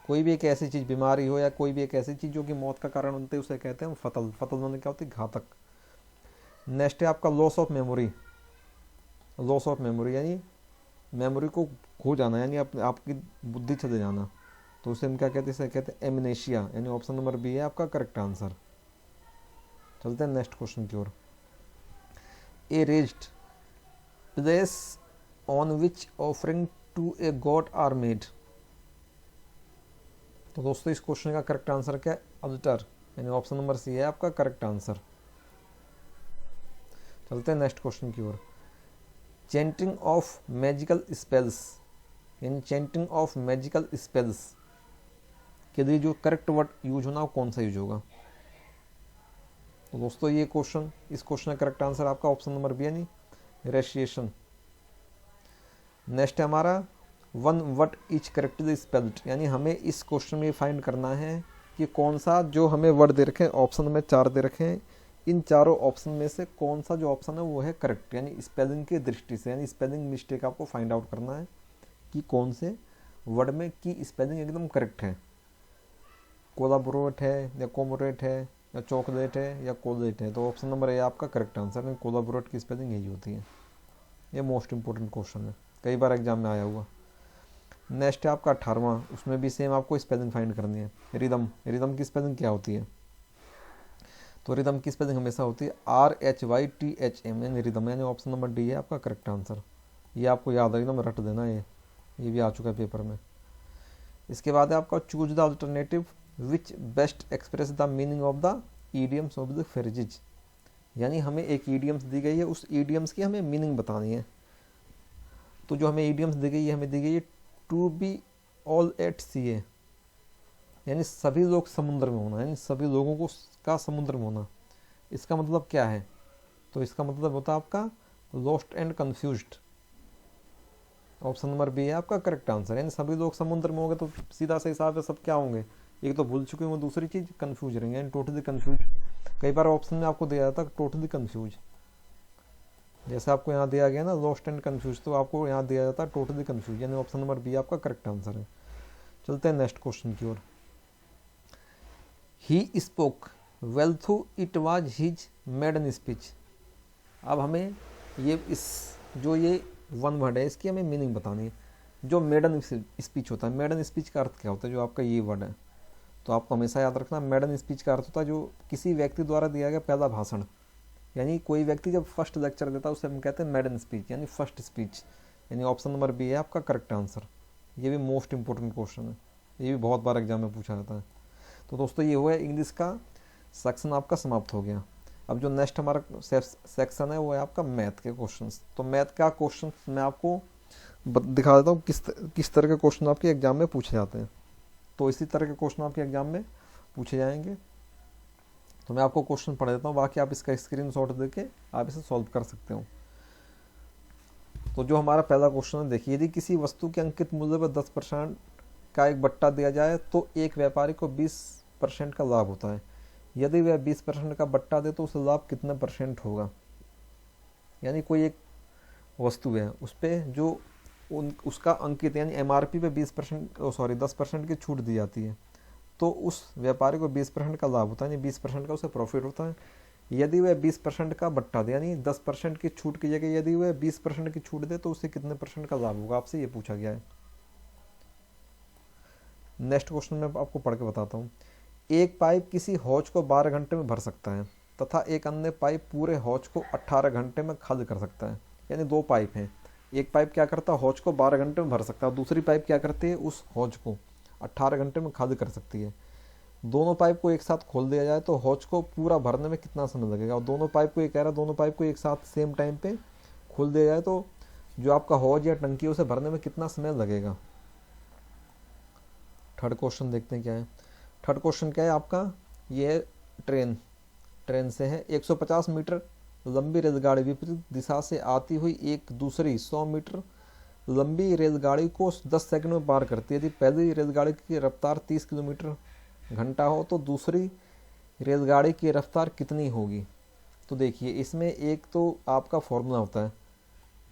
कोई भी एक ऐसी चीज़, बीमारी हो या कोई भी एक ऐसी चीज़ जो कि मौत का कारण बनती है, उसे कहते हैं फतल। फतल मतलब क्या होती है? घातक। नेक्स्ट है आपका loss of memory. Loss of memory यानी मेमोरी को खो जाना, यानी आपकी बुद्धि चले जाना, तो उसे हम क्या कहते हैं? इसे कहते हैं एमनेशिया, यानी ऑप्शन नंबर बी है आपका करेक्ट आंसर। चलते हैं नेक्स्ट क्वेश्चन की ओर। A raised place on which offering to a god are made. तो दोस्तों इस क्वेश्चन का करेक्ट आंसर क्या है? अल्टर, यानी ऑप्शन नंबर सी है आपका करेक्ट आंसर। चलते हैं नेक्स्ट क्वेश्चन की ओर। चैंटिंग ऑफ मैजिकल स्पेल्स, यानी चैंटिंग ऑफ मैजिकल स्पेल्स के लिए जो करेक्ट वर्ड यूज होना, वो कौन सा यूज होगा? तो दोस्तों ये क्वेश्चन, इस क्वेश्चन का करेक्ट आंसर आपका ऑप्शन नंबर बी, यानी रेशिएशन। नेक्स्ट है हमारा one what etch correctly spelled, यानी हमें इस क्वेश्चन में फाइंड करना है कि कौन सा जो हमें वर्ड दे रखे हैं, ऑप्शन में 4 दे रखे हैं, इन चारों ऑप्शन में से कौन सा जो ऑप्शन है वो है करेक्ट, यानी स्पेलिंग की दृष्टि से, यानी स्पेलिंग मिस्टेक आपको फाइंड आउट करना है कि कौन से वर्ड में की स्पेलिंग एकदम करेक्ट है। कोलाबोरेट है या कोमोरेट है या चॉकलेट है या कोलेट है, तो ऑप्शन नंबर ए आपका करेक्ट आंसर है। कोलाबोरेट की स्पेलिंग यही होती है। ये मोस्ट इंपॉर्टेंट क्वेश्चन है, कई बार एग्जाम में आया हुआ। नेक्स्ट है आपका 18वां, उसमें भी सेम आपको स्पेलिंग फाइंड करनी है। रिदम, रिदम की स्पेलिंग क्या होती है? तो रिदम की स्पेलिंग हमेशा होती है RHYTHM, यानी रिदम, यानी ऑप्शन नंबर डी है आपका करेक्ट आंसर। ये आपको याद है, एकदम रट देना, ये भी आ चुका है पेपर में। इसके बाद है आपका choose the alternative which best express the meaning of the idioms of the phrases, यानी हमें एक ईडियम्स दी गई है, उस ईडियम्स की हमें मीनिंग बतानी है। तो जो हमें ईडियम्स दी गई है, हमें दी गई है टू बी ऑल एट सी ए, यानी सभी लोग समुद्र में होना, यानी सभी लोगों को का समुद्र में होना। इसका मतलब क्या है? तो इसका मतलब होता है आपका lost and confused. Option number B है आपका करेक्ट आंसर, यानी सभी लोग समुद्र में होंगे तो सीधा सा हिसाब है, सब क्या होंगे? एक तो भूल चुके होंगे, दूसरी चीज कंफ्यूज रहेंगे, यानी टोटली कंफ्यूज। कई बार ऑप्शन में आपको दिया जाता है टोटली कंफ्यूज, जैसे आपको यहाँ दिया गया ना लॉस्ट एंड कंफ्यूज, तो आपको यहाँ दिया जाता है टोटली कंफ्यूज, यानी ऑप्शन नंबर बी आपका करेक्ट आंसर है। चलते हैं नेक्स्ट क्वेश्चन की ओर। He spoke well though it was his maiden speech. अब हमें ये इस जो ये वन वर्ड है, इसकी हमें मीनिंग बतानी है। जो मेडन स्पीच होता है, मेडन स्पीच का अर्थ क्या होता है? जो आपका ये वर्ड है, तो आपको हमेशा याद रखना, मेडन स्पीच का अर्थ होता है जो किसी व्यक्ति द्वारा दिया गया पहला भाषण, यानी कोई व्यक्ति जब फर्स्ट लेक्चर देता है उसे हम कहते हैं मेडन स्पीच, यानी फर्स्ट स्पीच, यानी ऑप्शन नंबर बी है आपका करेक्ट आंसर। ये भी मोस्ट इंपॉर्टेंट क्वेश्चन है, ये भी बहुत बार एग्जाम में पूछा जाता है। तो दोस्तों ये हुआ इंग्लिश का सेक्शन आपका समाप्त हो गया। अब जो नेक्स्ट हमारा सेक्शन है वो है आपका मैथ के क्वेश्चंस। तो मैथ का क्वेश्चन मैं आपको दिखा देता हूँ किस तरह के क्वेश्चन आपके एग्जाम में पूछे जाते हैं। तो इसी तरह के क्वेश्चन आपके एग्जाम में पूछे जाएंगे। तो मैं आपको क्वेश्चन पढ़ देता हूँ, बाकी आप इसका स्क्रीनशॉट देके आप इसे सॉल्व कर सकते हो। तो जो हमारा पहला क्वेश्चन है, देखिए, यदि किसी वस्तु के अंकित मूल्य पर 10% का एक बट्टा दिया जाए तो एक व्यापारी को 20% का लाभ होता है। यदि वह 20% का बट्टा दे तो उसे लाभ कितना परसेंट होगा? यानी कोई एक वस्तु है, उस पर जो उसका अंकित यानी MRP पे 10% की छूट दी जाती है, तो उस व्यापारी को 20% का लाभ होता है, यानी 20% का उसे प्रॉफिट होता है। यदि वह 20% का बट्टा दे, यानी 10% की छूट की जगह यदि वह 20% की छूट दे तो उसे कितने % का लाभ होगा? आपसे ये पूछा गया है। नेक्स्ट क्वेश्चन मैं आपको पढ़ के बताता हूँ। एक पाइप किसी हौज को 12 घंटे में भर सकता है तथा एक अन्य पाइप पूरे हौज को 18 घंटे में खाली कर सकता है। यानी दो पाइप हैं, एक पाइप क्या करता है हौज को 12 घंटे में भर सकता है, दूसरी पाइप क्या करती है उस हौज को 18 घंटे में खाली कर सकती है। दोनों पाइप को एक साथ खोल दिया जाए तो हौज को पूरा भरने में कितना समय लगेगा। और दोनों पाइप को ये कह रहा है दोनों पाइप को एक साथ सेम टाइम पे खोल दिया जाए तो जो आपका हौज या टंकी उसे भरने में कितना समय लगेगा। थर्ड क्वेश्चन देखते हैं क्या है। थर्ड क्वेश्चन क्या है आपका, ये ट्रेन से है। 150 मीटर लंबी रेलगाड़ी विपरीत दिशा से आती हुई एक दूसरी 100 मीटर लंबी रेलगाड़ी को 10 सेकंड में पार करती है। यदि पहली रेलगाड़ी की रफ्तार 30 किलोमीटर घंटा हो तो दूसरी रेलगाड़ी की रफ्तार कितनी होगी। तो देखिए इसमें एक तो आपका फॉर्मूला होता है,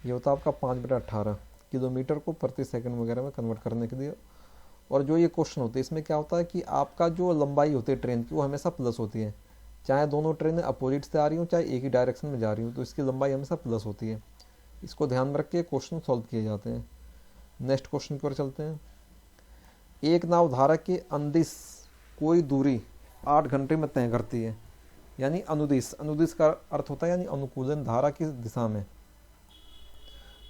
ये होता है आपका 5/18 किलोमीटर को प्रति सेकंड वगैरह में कन्वर्ट करने के लिए। और जो ये क्वेश्चन होते हैं इसमें क्या होता है कि आपका जो लंबाई होती है ट्रेन की वो हमेशा प्लस होती है, चाहे दोनों ट्रेनें अपोजिट से आ रही हो चाहे एक ही डायरेक्शन में जा रही हो, तो इसकी लंबाई हमेशा प्लस होती है। इसको ध्यान में रख के क्वेश्चन सॉल्व किए जाते हैं। नेक्स्ट क्वेश्चन की ओर चलते हैं। एक नावधारा के अंदिश कोई दूरी 8 घंटे में तय करती है। यानी अनुदिश, अनुदिश का अर्थ होता है यानी अनुकूलन, धारा की दिशा में,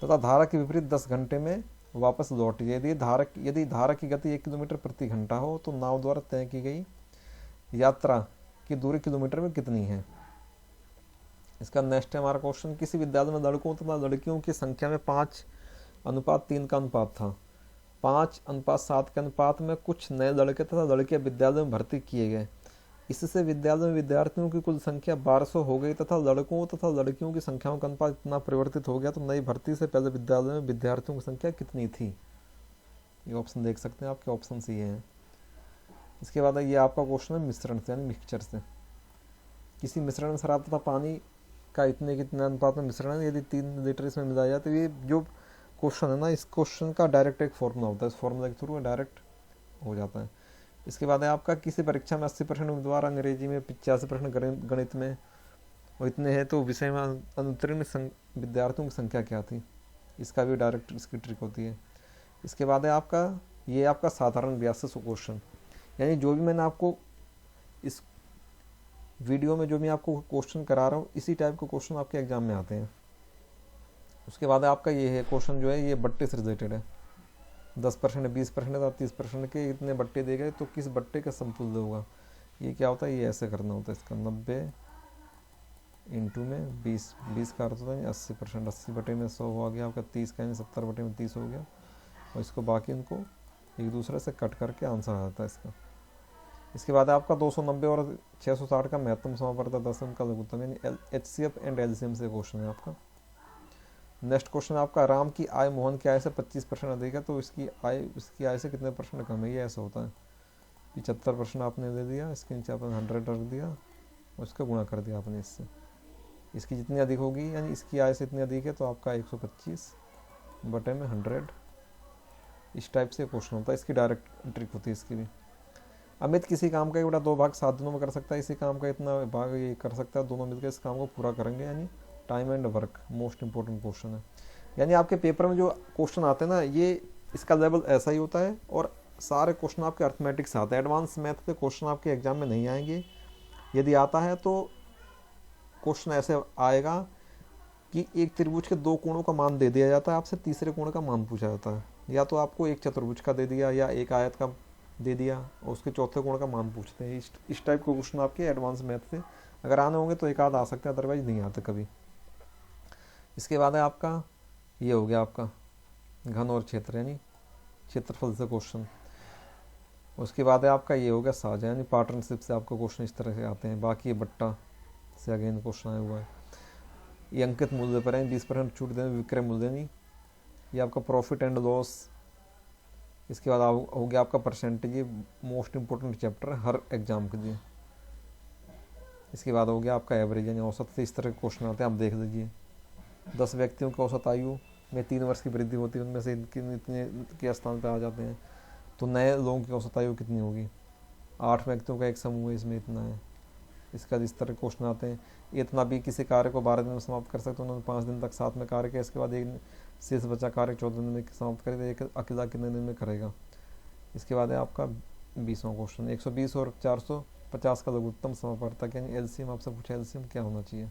तथा धारा के विपरीत 10 घंटे में वापस लौट। यदि धारा की गति 1 किलोमीटर प्रति घंटा हो तो नाव द्वारा तय की गई यात्रा की दूरी किलोमीटर में कितनी है। इसका नेक्स्ट है हमारा क्वेश्चन। किसी विद्यालय में लड़कों तथा लड़कियों की संख्या में 5:3 का अनुपात था। 5:7 के अनुपात में कुछ नए लड़के तथा लड़कियां विद्यालय में भर्ती किए गए। इससे विद्यालय में विद्यार्थियों की कुल संख्या 1200 हो गई तथा लड़कों तथा लड़कियों की संख्याओं का अनुपात इतना परिवर्तित हो गया तो नई भर्ती से पहले विद्यालय में विद्यार्थियों की संख्या कितनी थी। ये ऑप्शन देख सकते हैं आपके, ऑप्शन सी है। इसके बाद ये आपका क्वेश्चन है मिश्रण से यानी मिक्सचर से। किसी मिश्रण में शराब तथा पानी का इतने कितने अनुपात में मिश्रण है, यदि 3 लीटर इसमें मिलाया जाए। तो ये जो क्वेश्चन है ना, इस क्वेश्चन का डायरेक्ट एक फॉर्मूला होता है, इस फॉर्मूला के थ्रू डायरेक्ट हो जाता है। इसके बाद है आपका किसी परीक्षा में 80% उम्मीदवार अंग्रेजी में, 85% गणित में और इतने हैं तो विषय में अनुत्तीर्ण विद्यार्थियों की संख्या क्या थी। इसका भी डायरेक्ट इसकी ट्रिक होती है। इसके बाद है आपका ये आपका साधारण व्यास से क्वेश्चन, यानी जो भी मैंने आपको इस वीडियो में जो मैं आपको क्वेश्चन करा रहा हूँ इसी टाइप के क्वेश्चन आपके एग्जाम में आते हैं। उसके बाद आपका ये है क्वेश्चन जो है ये बट्टे से रिलेटेड है। 10%, 20% या 30% के इतने बट्टे दे गए तो किस बट्टे का समतुल्य होगा। ये क्या होता है, ये ऐसे करना होता है इसका 90 इंटू में 20 का अर्थ होता है 80%। 80 बटे में 100 हो गया आपका 30 का, यानी 70 बटे में 30 हो गया। और इसको बाकी इनको एक दूसरे से कट करके आंसर आ जाता है इसका। इसके बाद आपका 290 और 660 का महत्तम समापवर्तक 10 का लघुत्तम, यानी HCF एंड LCM से क्वेश्चन है आपका। नेक्स्ट क्वेश्चन आपका राम की आय मोहन की आय से 25% अधिक है तो इसकी आय से कितने परसेंट कम है। ये ऐसा होता है 75% आपने दे दिया, इसके नीचे आपने 100 रख दिया और इसका गुणा कर दिया आपने इससे। इसकी जितनी अधिक होगी यानी इसकी आय से इतनी अधिक है तो आपका 125 बटे में 100। इस टाइप से क्वेश्चन होता है, इसकी डायरेक्ट ट्रिक होती है इसकी भी। अमित किसी काम का 1/2 भाग 7 दिनों में कर सकता है, इसी काम का इतना भाग ये कर सकता है, दोनों मिलकर इस काम को पूरा करेंगे। यानी time and work most important question है। यानी आपके पेपर में जो क्वेश्चन आते हैं ना, ये इसका लेवल ऐसा ही होता है और सारे क्वेश्चन आपके अर्थमेटिक से आते हैं। एडवांस मैथ पे क्वेश्चन आपके एग्जाम में नहीं आएंगे। यदि आता है तो क्वेश्चन ऐसे आएगा कि एक त्रिभुज के 2 कोणों का मान दे दिया जाता है, आपसे तीसरे कोण का मान पूछा जाता है। या तो आपको एक चतुर्भुज का दे दिया या एक आयत का दे दिया और उसके चौथे कोण का मान पूछते हैं। इस टाइप के क्वेश्चन आपके एडवांस मैथ से अगर आने होंगे तो एक आध आ सकते हैं, अदरवाइज नहीं आते कभी। इसके बाद है आपका ये हो गया आपका घन और क्षेत्र यानी क्षेत्रफल से क्वेश्चन। उसके बाद है आपका ये हो गया साझा यानी पार्टनरशिप से आपको क्वेश्चन इस तरह से आते हैं। बाकी ये बट्टा से अगेन क्वेश्चन आया हुआ है। ये अंकित मूल्य पर है, 20% छूट देने विक्रय मूल्य नहीं। ये आपका प्रॉफिट एंड लॉस। इसके बाद हो गया आपका परसेंटेज, ये मोस्ट इंपॉर्टेंट चैप्टर हर एग्जाम के लिए। इसके बाद हो गया आपका एवरेज यानी औसत से इस तरह के क्वेश्चन आते हैं, आप देख लीजिए। 10 व्यक्तियों की औसत आयु में 3 वर्ष की वृद्धि होती है, उनमें से इतने के स्थान पर आ जाते हैं तो नए लोगों की औसत आयु कितनी होगी। 8 व्यक्तियों का एक समूह है, इसमें इतना है। इसका इस तरह क्वेश्चन आते हैं। इतना भी किसी कार्य को 12 दिन में समाप्त कर सकते हैं, उन्होंने 5 दिन तक साथ में कार्य किया, इसके बाद एक शेष बचा कार्य 14 दिन में समाप्त करेगा, एक अकेला कितने दिन में करेगा। इसके बाद है आपका 20वां क्वेश्चन। 120 और 400 50 का लघुत्तम समापवर्तक यानी एलसीएम आपसे पूछा, एलसीएम क्या होना चाहिए।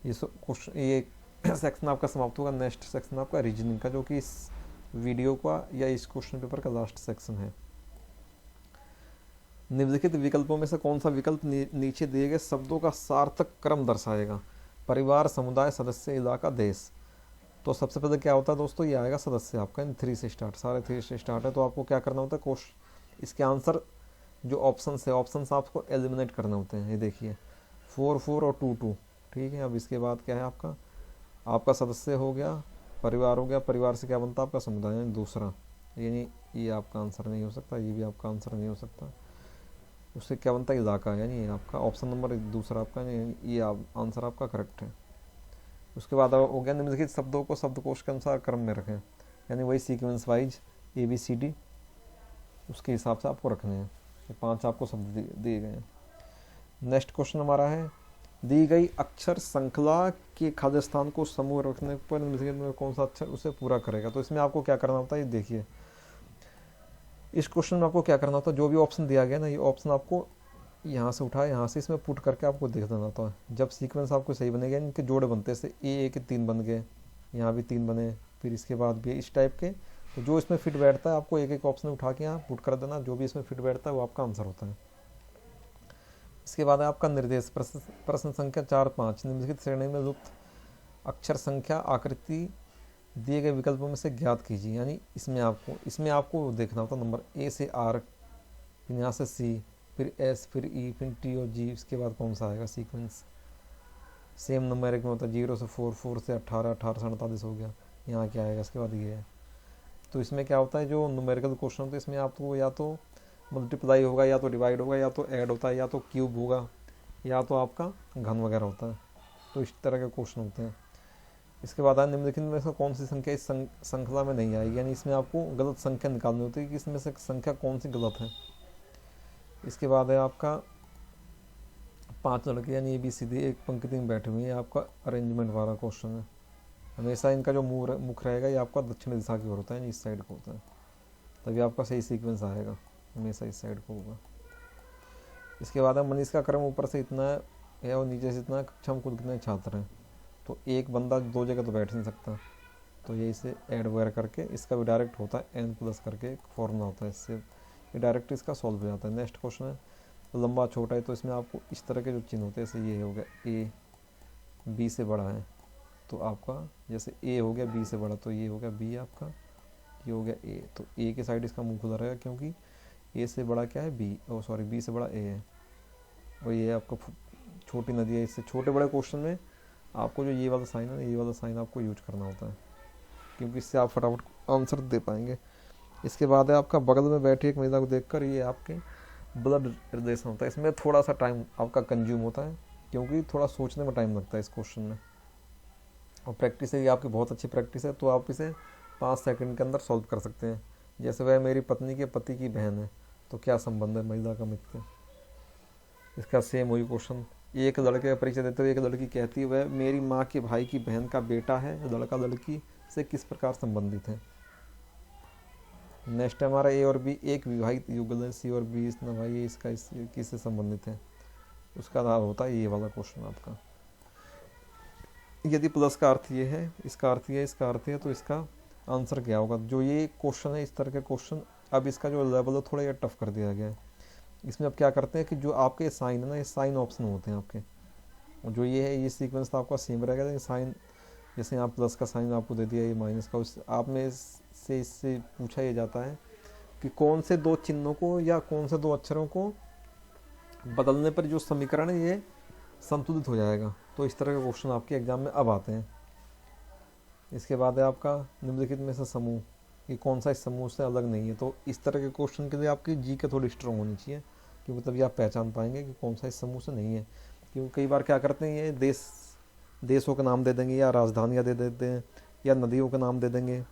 ये क्वेश्चन, ये सेक्शन आपका समाप्त होगा। नेक्स्ट सेक्शन आपका रीजनिंग का, जो कि इस वीडियो का या इस क्वेश्चन पेपर का लास्ट सेक्शन है। निम्नलिखित विकल्पों में से कौन सा विकल्प नीचे दिए गए शब्दों का सार्थक क्रम दर्शाएगा। परिवार, समुदाय, सदस्य, इलाका, देश। तो सबसे पहले क्या होता है दोस्तों, ये आएगा सदस्य आपका, इन 3 से स्टार्ट, सारे 3 से स्टार्ट है। तो आपको क्या करना होता है, क्वेश्चन इसके आंसर जो ऑप्शन है, ऑप्शन आपको एलिमिनेट करने होते हैं। ये देखिए 4 4 और 2 2, ठीक है। अब इसके बाद क्या है, आपका सदस्य हो गया, परिवार हो गया, परिवार से क्या बनता है आपका समुदाय यानी दूसरा, यानी ये आपका आंसर नहीं हो सकता, ये भी आपका आंसर नहीं हो सकता। उससे क्या बनता है इलाका, यानी आपका ऑप्शन नंबर दूसरा आपका, ये आंसर आपका करेक्ट है। उसके बाद हो गया निम्नलिखित शब्दों को शब्दकोश के अनुसार क्रम में रखें, यानी वही सीक्वेंस वाइज ABCD उसके हिसाब से आपको रखने हैं। ये 5 आपको शब्द दिए गए हैं। नेक्स्ट क्वेश्चन हमारा है, दी गई अक्षर श्रृंखला के खाद्य स्थान को समूह रखने पर निम्नलिखित में कौन सा अक्षर उसे पूरा करेगा। तो इसमें आपको क्या करना होता है, ये देखिए इस क्वेश्चन में आपको क्या करना होता है, जो भी ऑप्शन दिया गया ना, ये ऑप्शन आपको यहाँ से उठाए, यहाँ से इसमें पुट करके आपको देख देना होता है। जब सीक्वेंस आपको सही बनेगा, इनके जोड़े बनते हैं, ए के 3 बन गए, यहाँ भी 3 बने, फिर इसके बाद भी इस टाइप के, तो जो इसमें फिट बैठता है आपको एक एक ऑप्शन उठा के यहाँ पुट कर देना, जो भी इसमें फिट बैठता है वो आपका आंसर होता है। इसके बाद है आपका निर्देश, प्रश्न संख्या 4 5, निम्नलिखित श्रेणी में लुप्त अक्षर संख्या आकृति दिए गए विकल्पों में से ज्ञात कीजिए। यानी इसमें आपको देखना होता नंबर A से R, फिर यहाँ से C, फिर S, फिर E, फिर T और G, इसके बाद कौन सा आएगा सीक्वेंस। सेम नंबर एक में होता है 0 से 4, 4 से 18, 18 से 48 हो गया, यहाँ क्या आएगा, इसके बाद ये है। तो इसमें क्या होता है, जो न्यूमेरिकल क्वेश्चन होता है इसमें आपको या तो मल्टीप्लाई होगा, या तो डिवाइड होगा, या तो ऐड होता है, या तो क्यूब होगा, या तो आपका घन वगैरह होता है। तो इस तरह के क्वेश्चन होते हैं। इसके बाद निम्नलिखित में से कौन सी संख्या इस श्रृंखला में नहीं आएगी, यानी इसमें आपको गलत संख्या निकालनी होती है कि इसमें से संख्या कौन सी गलत है। इसके बाद है आपका 5 लड़के यानी ABCD एक पंक्ति में बैठे हुए हैं, आपका अरेंजमेंट वाला क्वेश्चन है। हमेशा इनका जो मुख रहेगा ये आपका दक्षिण दिशा की ओर होता है, यानी इस साइड को होता है, तभी आपका सही सीक्वेंस आएगा, हमेशा इस साइड को होगा। इसके बाद मनीष का क्रम ऊपर से इतना है और नीचे से इतना, कक्षा में कुल कितने छात्र हैं। तो एक बंदा 2 जगह तो बैठ नहीं सकता, तो ये इसे ऐड वगैरह करके इसका भी डायरेक्ट होता है n+ करके एक फॉर्मूला होता है, इससे ये डायरेक्ट इसका सॉल्व हो जाता है। नेक्स्ट क्वेश्चन है, लंबा छोटा है, तो इसमें आपको इस तरह के जो चिन्ह होते हैं, जैसे ये हो गया A B से बड़ा है, तो आपका जैसे A हो गया B से बड़ा, तो ये हो गया B आपका, ये हो गया A, तो A के साइड इसका मुंह खुला रहेगा, क्योंकि A से बड़ा क्या है B से बड़ा A है। और ये आपका छोटी नदी है, इससे छोटे बड़े क्वेश्चन में आपको जो ये वाला साइन है, ये वाला साइन आपको यूज करना होता है, क्योंकि इससे आप फटाफट आंसर दे पाएंगे। इसके बाद है आपका बगल में बैठी एक महिला को देखकर, ये आपके ब्लड रिलेशन होता है। इसमें थोड़ा सा टाइम आपका कंज्यूम होता है, क्योंकि थोड़ा सोचने में टाइम लगता है इस क्वेश्चन में, और प्रैक्टिस है, ये आपकी बहुत अच्छी प्रैक्टिस है, तो आप इसे 5 सेकंड के अंदर सॉल्व कर सकते हैं। जैसे वह मेरी पत्नी के पति की बहन है, तो क्या संबंध है महिला का मित्र। इसका सेम वही क्वेश्चन, एक लड़के का परिचय देते हुए एक लड़की कहती है वह मेरी माँ के भाई की बहन का बेटा है, लड़का लड़की से किस प्रकार संबंधित है। नेक्स्ट हमारा A और B एक विवाहित युगल है, C और B इस भाई इसका किससे संबंधित है, उसका आधार होता है ये वाला क्वेश्चन आपका। यदि प्लस का अर्थ ये है, इसका अर्थ ये है, इसका अर्थ है, तो इसका आंसर क्या होगा। जो ये क्वेश्चन है, इस तरह के क्वेश्चन, अब इसका जो लेवल है थोड़ा ये टफ कर दिया गया है। इसमें अब क्या करते हैं कि जो आपके साइन है ना, ये साइन ऑप्शन होते हैं आपके, और जो ये है ये सीक्वेंस तो आपका सेम रहेगा, लेकिन साइन जैसे यहाँ प्लस का साइन आपको दे दिया, ये माइनस का, उस आप में से इससे पूछा ये जाता है कि कौन से 2 चिन्हों को या कौन से 2 अक्षरों को बदलने पर जो समीकरण है ये संतुलित हो जाएगा। तो इस तरह के क्वेश्चन आपके एग्जाम में अब आते हैं। इसके बाद है आपका निम्नलिखित में से समूह, कि कौन सा इस समूह से अलग नहीं है। तो इस तरह के क्वेश्चन के लिए आपकी GK थोड़ी स्ट्रॉन्ग होनी चाहिए, क्योंकि तभी आप पहचान पाएंगे कि कौन सा इस समूह से नहीं है। क्योंकि कई बार क्या करते हैं, ये देशों के नाम दे देंगे, या राजधानियाँ दे देते हैं, या नदियों का नाम दे देंगे,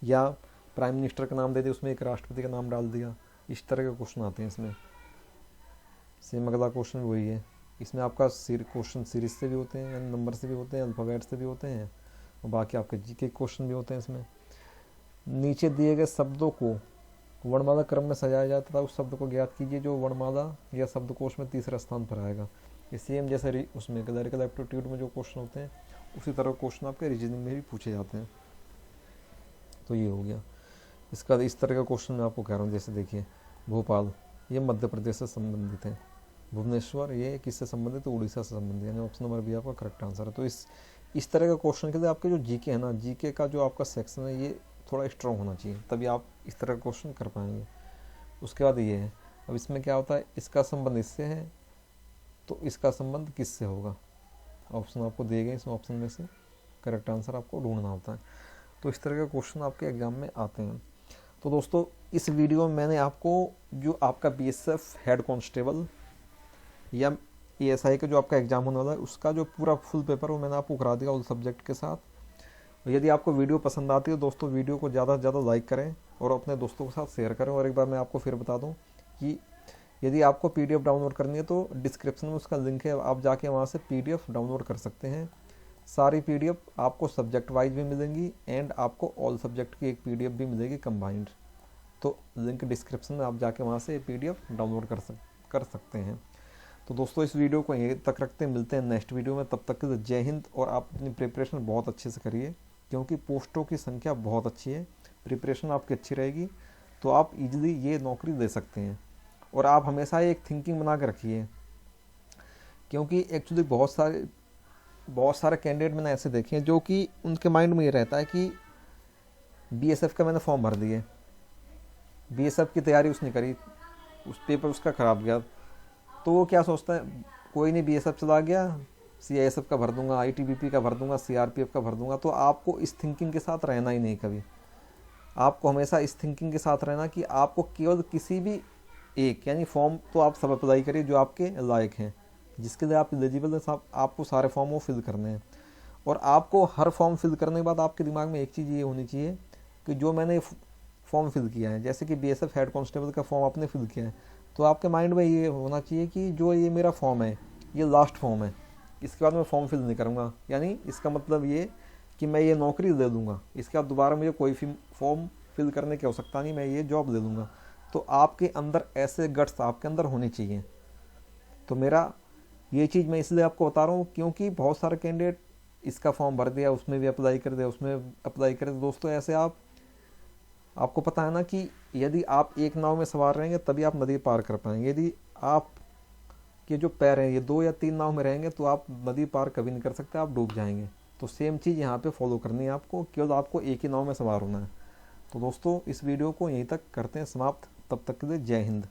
या प्राइम मिनिस्टर का नाम दे दिया, उसमें एक राष्ट्रपति का नाम डाल दिया। इस तरह के क्वेश्चन आते हैं इसमें। सेम अगला क्वेश्चन वही है, इसमें आपका क्वेश्चन सीरीज से भी होते हैं, यानी नंबर से भी होते हैं, अल्फ़ाबेट से भी होते हैं, और बाकी आपके GK क्वेश्चन भी होते हैं इसमें। नीचे दिए गए शब्दों को वर्णमाला क्रम में सजाया जाता था उस शब्द को ज्ञात कीजिए जो वर्णमाला या शब्दकोश में तीसरे स्थान पर आएगा। ये सेम जैसे उसमें क्लरिकल एप्टीट्यूड में जो क्वेश्चन होते हैं उसी तरह क्वेश्चन आपके रीजनिंग में भी पूछे जाते हैं। तो ये हो गया। इसका इस तरह का क्वेश्चन मैं आपको कह रहा हूँ, जैसे देखिए भोपाल ये मध्य प्रदेश से संबंधित है, भुवनेश्वर ये किससे संबंधित है, उड़ीसा से संबंधित, यानी ऑप्शन नंबर बी आपका करेक्ट आंसर है। तो इस तरह का क्वेश्चन के लिए आपके जो जीके है ना, जीके का जो आपका सेक्शन है ये थोड़ा स्ट्रॉन्ग होना चाहिए, तभी आप इस तरह का क्वेश्चन कर पाएंगे। उसके बाद ये है, अब इसमें क्या होता है, इसका संबंध इससे है तो इसका संबंध किससे होगा, ऑप्शन आपको दिए गए, इसमें ऑप्शन में से करेक्ट आंसर आपको ढूंढना होता है। तो इस तरह के क्वेश्चन आपके एग्जाम में आते हैं। तो दोस्तों इस वीडियो में मैंने आपको जो आपका बीएसएफ हेड कांस्टेबल या एएसआई का जो आपका एग्जाम होने वाला है उसका जो पूरा फुल पेपर वो मैंने आपको करा दिया ऑल सब्जेक्ट के साथ। यदि आपको वीडियो पसंद आती है दोस्तों वीडियो को ज़्यादा से ज़्यादा लाइक करें और अपने दोस्तों के साथ शेयर करें। और एक बार मैं आपको फिर बता दूं कि यदि आपको पीडीएफ डाउनलोड करनी है तो डिस्क्रिप्शन में उसका लिंक है, आप जाके वहाँ से पीडीएफ डाउनलोड कर सकते हैं। सारी पीडीएफ आपको सब्जेक्ट वाइज भी मिलेंगी एंड आपको ऑल सब्जेक्ट की एक पीडीएफ भी मिलेगी कंबाइंड। तो लिंक डिस्क्रिप्शन में आप जाके वहाँ से पीडीएफ डाउनलोड कर सकते हैं। तो दोस्तों इस वीडियो को यहीं तक रखते हैं, मिलते हैं नेक्स्ट वीडियो में। तब तक के लिए जय हिंद। और आप अपनी प्रिपरेशन बहुत अच्छे से करिए क्योंकि पोस्टों की संख्या बहुत अच्छी है, प्रिपरेशन आपकी अच्छी रहेगी तो आप इजीली ये नौकरी दे सकते हैं। और आप हमेशा एक थिंकिंग बना के रखिए क्योंकि एक्चुअली बहुत सारे कैंडिडेट मैंने ऐसे देखे हैं जो कि उनके माइंड में ये रहता है कि बीएसएफ का मैंने फॉर्म भर दिए, बीएसएफ की तैयारी उसने करी, उस पेपर उसका ख़राब गया, तो वो क्या सोचता है कोई नहीं बीएसएफ चला गया, सीआईएसएफ का भर दूंगा, आईटीबीपी का भर दूंगा, सीआरपीएफ का भर दूंगा। तो आपको इस थिंकिंग के साथ रहना ही नहीं कभी, आपको हमेशा इस थिंकिंग के साथ रहना कि आपको केवल किसी भी एक, यानी फॉर्म तो आप सब अप्लाई करिए जो आपके लायक हैं, जिसके लिए आप एलिजिबल हैं, सब आपको सारे फॉर्म वो फिल करने हैं। और आपको हर फॉर्म फिल करने के बाद आपके दिमाग में एक चीज़ ये होनी चाहिए कि जो मैंने फॉर्म फिल किया है, जैसे कि बीएसएफ हेड कांस्टेबल का फॉर्म आपने फिल किया है, तो आपके माइंड में ये होना चाहिए कि जो ये मेरा फॉर्म है ये लास्ट फॉर्म है, इसके बाद मैं फॉर्म फिल नहीं करूँगा, यानी इसका मतलब ये कि मैं ये नौकरी दे दूँगा, इसके बाद दोबारा मुझे कोई फॉर्म फिल करने की आवश्यकता नहीं, मैं ये जॉब दे दूँगा। तो आपके अंदर ऐसे गट्स आपके अंदर होने चाहिए। तो मेरा ये चीज़ मैं इसलिए आपको बता रहा हूँ क्योंकि बहुत सारे कैंडिडेट इसका फॉर्म भर दिया, उसमें भी अप्लाई कर दिया, उसमें अप्लाई कर दिया। दोस्तों ऐसे आपको पता है ना कि यदि आप एक नाव में सवार रहेंगे तभी आप नदी पार कर पाएंगे। यदि आप के जो पैर हैं ये 2 या 3 नाव में रहेंगे तो आप नदी पार कभी नहीं कर सकते, आप डूब जाएंगे। तो सेम चीज़ यहाँ पे फॉलो करनी है आपको, केवल आपको एक ही नाव में सवार होना है। तो दोस्तों इस वीडियो को यहीं तक करते हैं समाप्त, तब तक के लिए जय हिंद।